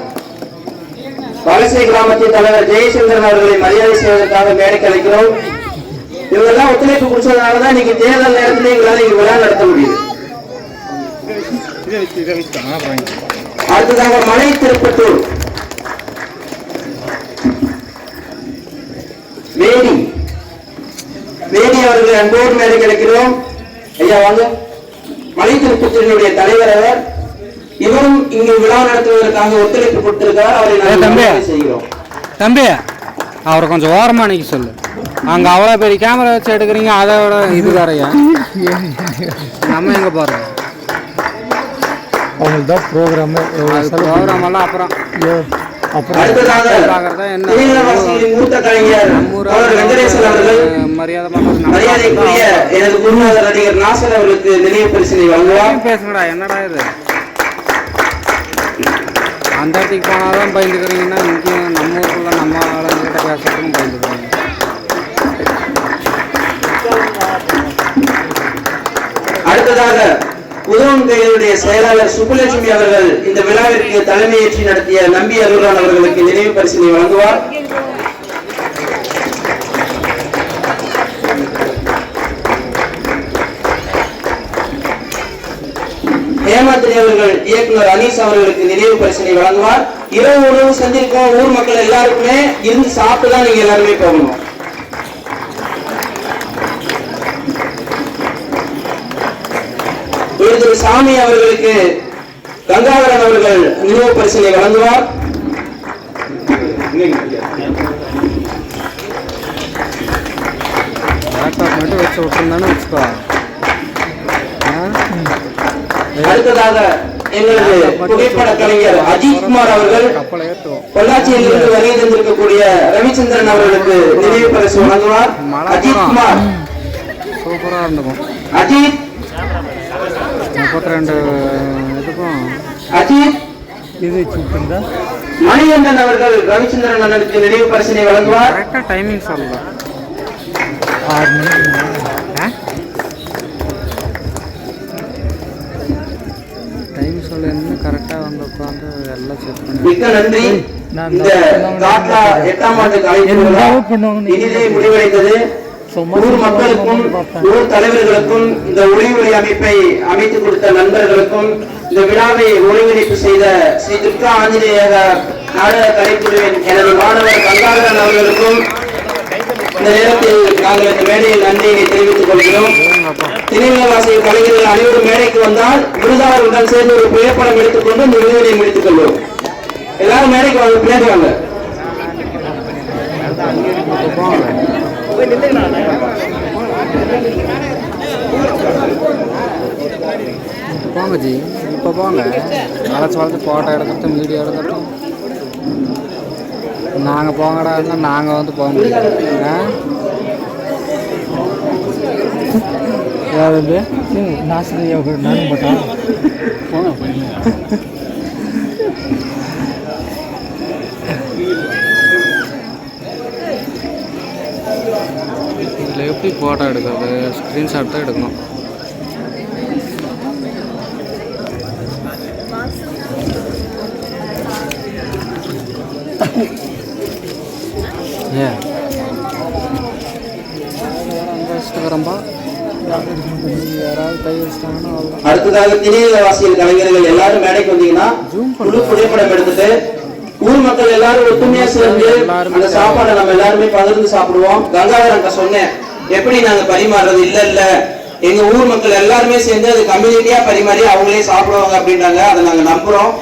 வலசை கிராமத்தின் தலைவர் ஜெயச்சந்திரன் அவர்களை மரியாதை செய்வதற்காக மேடைக்கு அழைக்கிறோம். இவங்கெல்லாம் ஒத்துழைப்பு கொடுத்ததுனாலதான் இன்னைக்கு தேர்தல் நேரத்தில் எங்களால் இங்க விழா நடத்த முடியுது. அடுத்ததாக மலை திருப்பத்தூர் வேடி அவர்கள் அன்போடு மேடை கிடைக்கிறோம். ஐயா வாங்க. மலை திருப்பத்தூரினுடைய தலைவர் அவர். இவரும் இங்கு விழா நடத்துவதற்காக ஒத்துழைப்பு கொடுத்திருக்கிறார். அவரை செய்கிறோம். தம்பி, அவரை கொஞ்சம் ஓரமா நிக்க சொல்லு. அங்க அவ்வளவு பெரிய கேமரா வச்சு எடுக்கிறீங்க, அதோட இது வேறையா? நம்ம எங்க போறோம்? அவங்களுக்கு தான் ப்ரோக்ராம் எல்லாம் அப்புறம் மரியாதைக்குரிய எனது குருநாதர் நடிகர் நாசர் அவர்களுக்கு நினைவு பரிசினை வழங்குவார். பேசுங்கடா, என்னடா இது? அந்த இடத்துக்கு போனாதான் பயந்துக்கிறீங்கன்னா இங்கேயும் நம்ம ஊருக்குள்ள நம்ம ஆளுங்கிட்ட பேசுறதுக்கும் பயந்துக்கிறீங்க. அடுத்ததாக உதவன்கைகளுடைய செயலாளர் சுப்புலட்சுமி அவர்கள் இந்த விழாவிற்கு தலைமையேற்றி நடத்திய நம்பி அருள்ரான் அவர்களுக்கு நினைவு பரிசினை வழங்குவார். ஹேமாத்ரி அவர்கள் இயக்குனர் அனீஸ் அவர்களுக்கு நினைவு பரிசினை வழங்குவார். இரவு உணவு செஞ்சிருக்கோம். ஊர் மக்கள் எல்லாருக்குமே இருந்து சாப்பிட்டு தான் நீங்க எல்லாருமே போகணும். திரு சாமி அவர்களுக்கு கங்காதரன் அவர்கள் நினைவு பரிசினை வழங்குவார். அடுத்ததாக எங்களது புகைப்பட கலைஞர் அஜித் குமார் அவர்கள் பொள்ளாச்சியில் இருந்து வருகை தந்திருக்கக்கூடிய ரவிச்சந்திரன் அவர்களுக்கு நினைவு பரிசு வழங்குவார். அஜித் குமார் சூப்பரா இருந்துக்கும். அஜித் 32 இதுக்கும் அஜித் இது சூப்பரா. மணிகண்டன் அவர்கள் ரவிச்சந்திரன் அண்ணனுக்கு நினைவு பரிசினை வழங்குவார். கரெக்டா டைமிங் சொல்லல. 6 மணிக்கு டைம் சொல்ல என்ன கரெக்டா வந்து உட்காந்து எல்லாம் செக் பண்ணி. மிக்க நன்றி. இந்த காட்லா 8ஆம் ஆண்டு கலைஞர்கள் இனிதே முடிவடைந்தது. ஊர் மக்களுக்கும் ஊர் தலைவர்களுக்கும் இந்த ஒளிவுரை அமைப்பை அமைத்துக் கொடுத்த நண்பர்களுக்கும் இந்த விழாவை ஒருங்கிணைப்பு செய்த ஸ்ரீ துர்கா ஆஞ்சநேய நாடக கலைக்குழுவின் எனது மாணவர் கங்காதரன் அவர்களுக்கும் இந்த நேரத்தில் நாங்கள் இந்த மேடையில் நன்றியை தெரிவித்துக் கொள்கிறோம். திணைவாசி கலைஞர்கள் அனைவரும் மேடைக்கு வந்தால் விருதாளர்களுடன் சேர்ந்து ஒரு புகைப்படம் எடுத்துக்கொண்டு இந்த விருதினை முடித்துக் கொள்வோம். எல்லாரும் மேடைக்கு வாங்க, பின்னாடி வாங்க. போங்க ஜி, இப்போ போங்க. வளர்ச்சி வளர்த்து ஃபோட்டோ எடுக்கட்டும், வீடியோ எடுக்கட்டும். நாங்கள் போங்கடா இருந்தால் நாங்கள் வந்து போக முடியாது. ಯಾವ್ದು ನಾಶದ ಯಾವ ನಾನು ಬಟ இதில் எப்படி ஃபோட்டோ எடுக்கிறது? ஸ்க்ரீன்ஷாட் தான் எடுக்கணும். ஏன் வரம்பா யாராவது கை வச்சிட்டாங்கன்னா அவ்வளோ. அடுத்ததாக திணையில வாசியல் கலைஞர்கள் எல்லாரும் மேடைக்கு வந்தீங்கன்னா குழு புகைப்படம் எடுத்துட்டு ஊர் மக்கள் எல்லாரும் ஒத்துமையா சேர்ந்து அந்த சாப்பாடை நம்ம எல்லாருமே பகிர்ந்து சாப்பிடுவோம். கங்காதரன் சொன்னேன் எப்படி நாங்க பரிமாறுறது, இல்ல இல்ல எங்க ஊர் மக்கள் எல்லாருமே சேர்ந்து அது கம்யூனிட்டியா பரிமாறி அவங்களே சாப்பிடுவாங்க அப்படின்றாங்க. அதை நாங்க நம்புறோம்.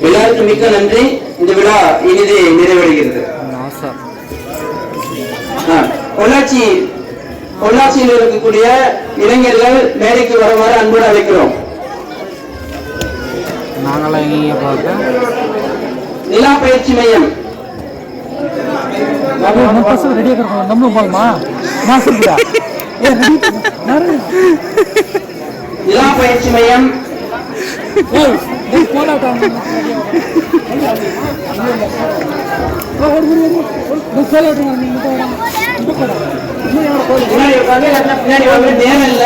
எல்லாருக்கும் மிக்க நன்றி. இந்த விழா இனிதே நிறைவடைகிறது. பொள்ளாச்சியில் இருக்கக்கூடிய இளைஞர்கள் மேடைக்கு வருமாறு அன்போடு அழைக்கிறோம். நாங்களாம் எங்கேங்க பார்க்க நிலா பயிற்சி மையம் ரெடியாக இருக்கோம். நம்மளும் போகலாமா? மாசுக்குதா நிலா பயிற்சி மையம் பின்னாடி வந்து நேரம் இல்ல.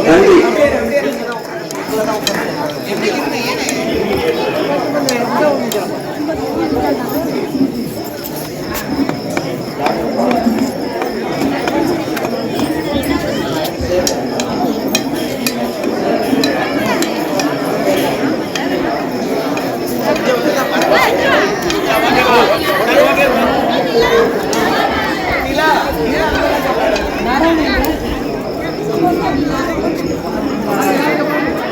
நன்றி.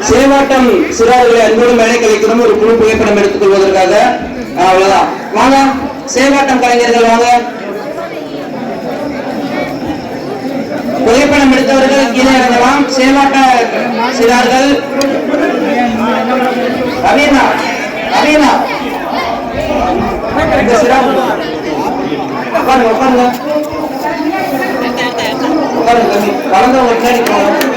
சேவாட்டம் சிறார்களை அன்போடு மேடை கலைக்கிறோம். ஒரு குழு புகைப்படம் எடுத்துக் கொள்வதற்காக. அவ்வளவுதான். வாங்க சேவாட்டம் கலைஞர்கள் வாங்க. புகைப்படம் எடுத்தவர்கள் கீழே இறங்கலாம். சேவாட்ட சிறார்கள் ரவீனா ரவீனா இந்த சிறார் உட்காருங்க உட்காருங்க உட்காருங்க தம்பி. வளர்ந்தவங்க பின்னாடி போகணும்.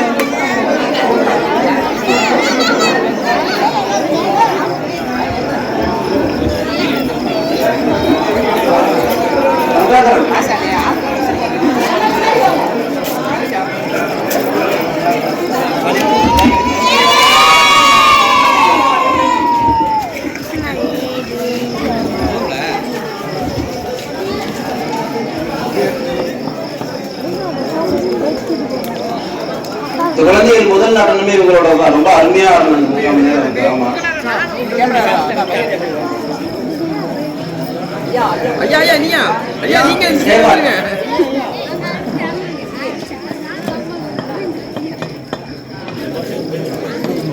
குழந்தைகள் முதல் நடனமே இவங்களோட தான். ரொம்ப அருமையா ஆடணும். ஆமா ஐயா ஐயா நீங்க ஐயா நீங்க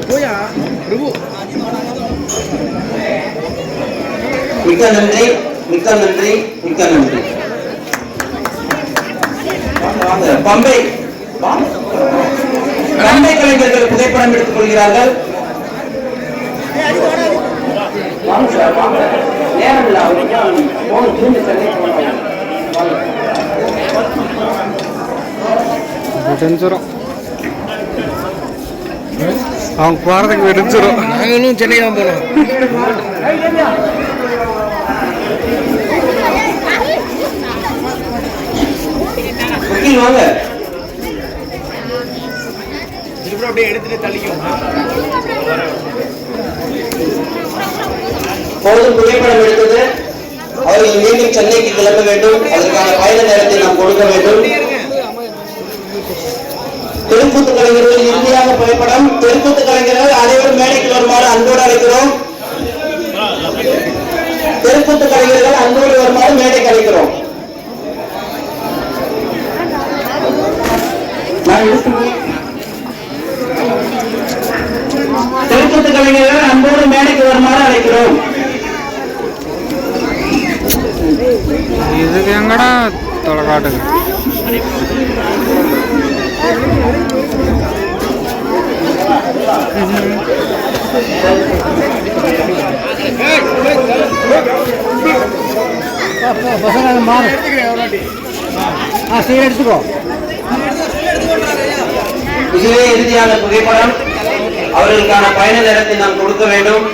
போயா பிரபு. மிக்க நன்றி மிக்க நன்றி மிக்க நன்றி. பம்பை பம்பை கலைஞர்கள் புகைப்படம் எடுத்துக் கொள்கிறார்கள். நேரம் இல்லை. விடிஞ்சிரும். அவங்க போறதுக்கு விடிஞ்சிரும். நாங்களும் சென்னை தான் போனோம். வாங்க அப்படியே எடுத்துட்டு தள்ளிக்கும். போதும் புகைப்படம் எடுத்தது. அவர்கள் மீண்டும் சென்னைக்கு கிளம்ப வேண்டும். அதற்கான பயண நேரத்தை நாம் கொடுக்க வேண்டும். தெருக்கூத்து கலைஞர்கள் இறுதியாக புகைப்படம். தெருக்கூத்து கலைஞர்கள் அனைவரும் மேடைக்கு வருமாறு அன்போடு அழைக்கிறோம். தெருக்கூத்து கலைஞர்கள் அன்போடு வருமாறு மேடைக்கு அழைக்கிறோம். தெருக்கூத்து கலைஞர்கள் அன்போடு மேடைக்கு வருமாறு அழைக்கிறோம். இதுக்கு எங்கடா தொலைக்காட்டுங்க. பசங்க மாறு சீர் எடுத்துக்கோ. இதுவே இறுதியான புகைப்படம். அவர்களுக்கான பயண நேரத்தை நாம் கொடுக்க வேண்டும்.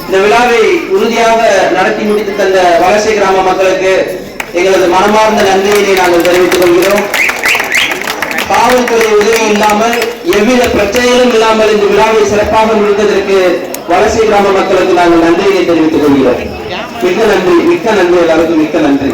இந்த விழாவை உறுதியாக நடத்தி முடித்து தந்த வலசை கிராம மக்களுக்கு எங்களது மனமார்ந்த நன்றியினை நாங்கள் தெரிவித்துக் கொள்கிறோம். காவல்துறை உதவி இல்லாமல் எவ்வித பிரச்சனைகளும் இல்லாமல் இந்த விழாவை சிறப்பாக முடித்ததற்கு வலசை கிராம மக்களுக்கு நாங்கள் நன்றியினை தெரிவித்துக் கொள்கிறோம். மிக்க நன்றி, மிக்க நன்றி, எல்லாருக்கும் மிக்க நன்றி.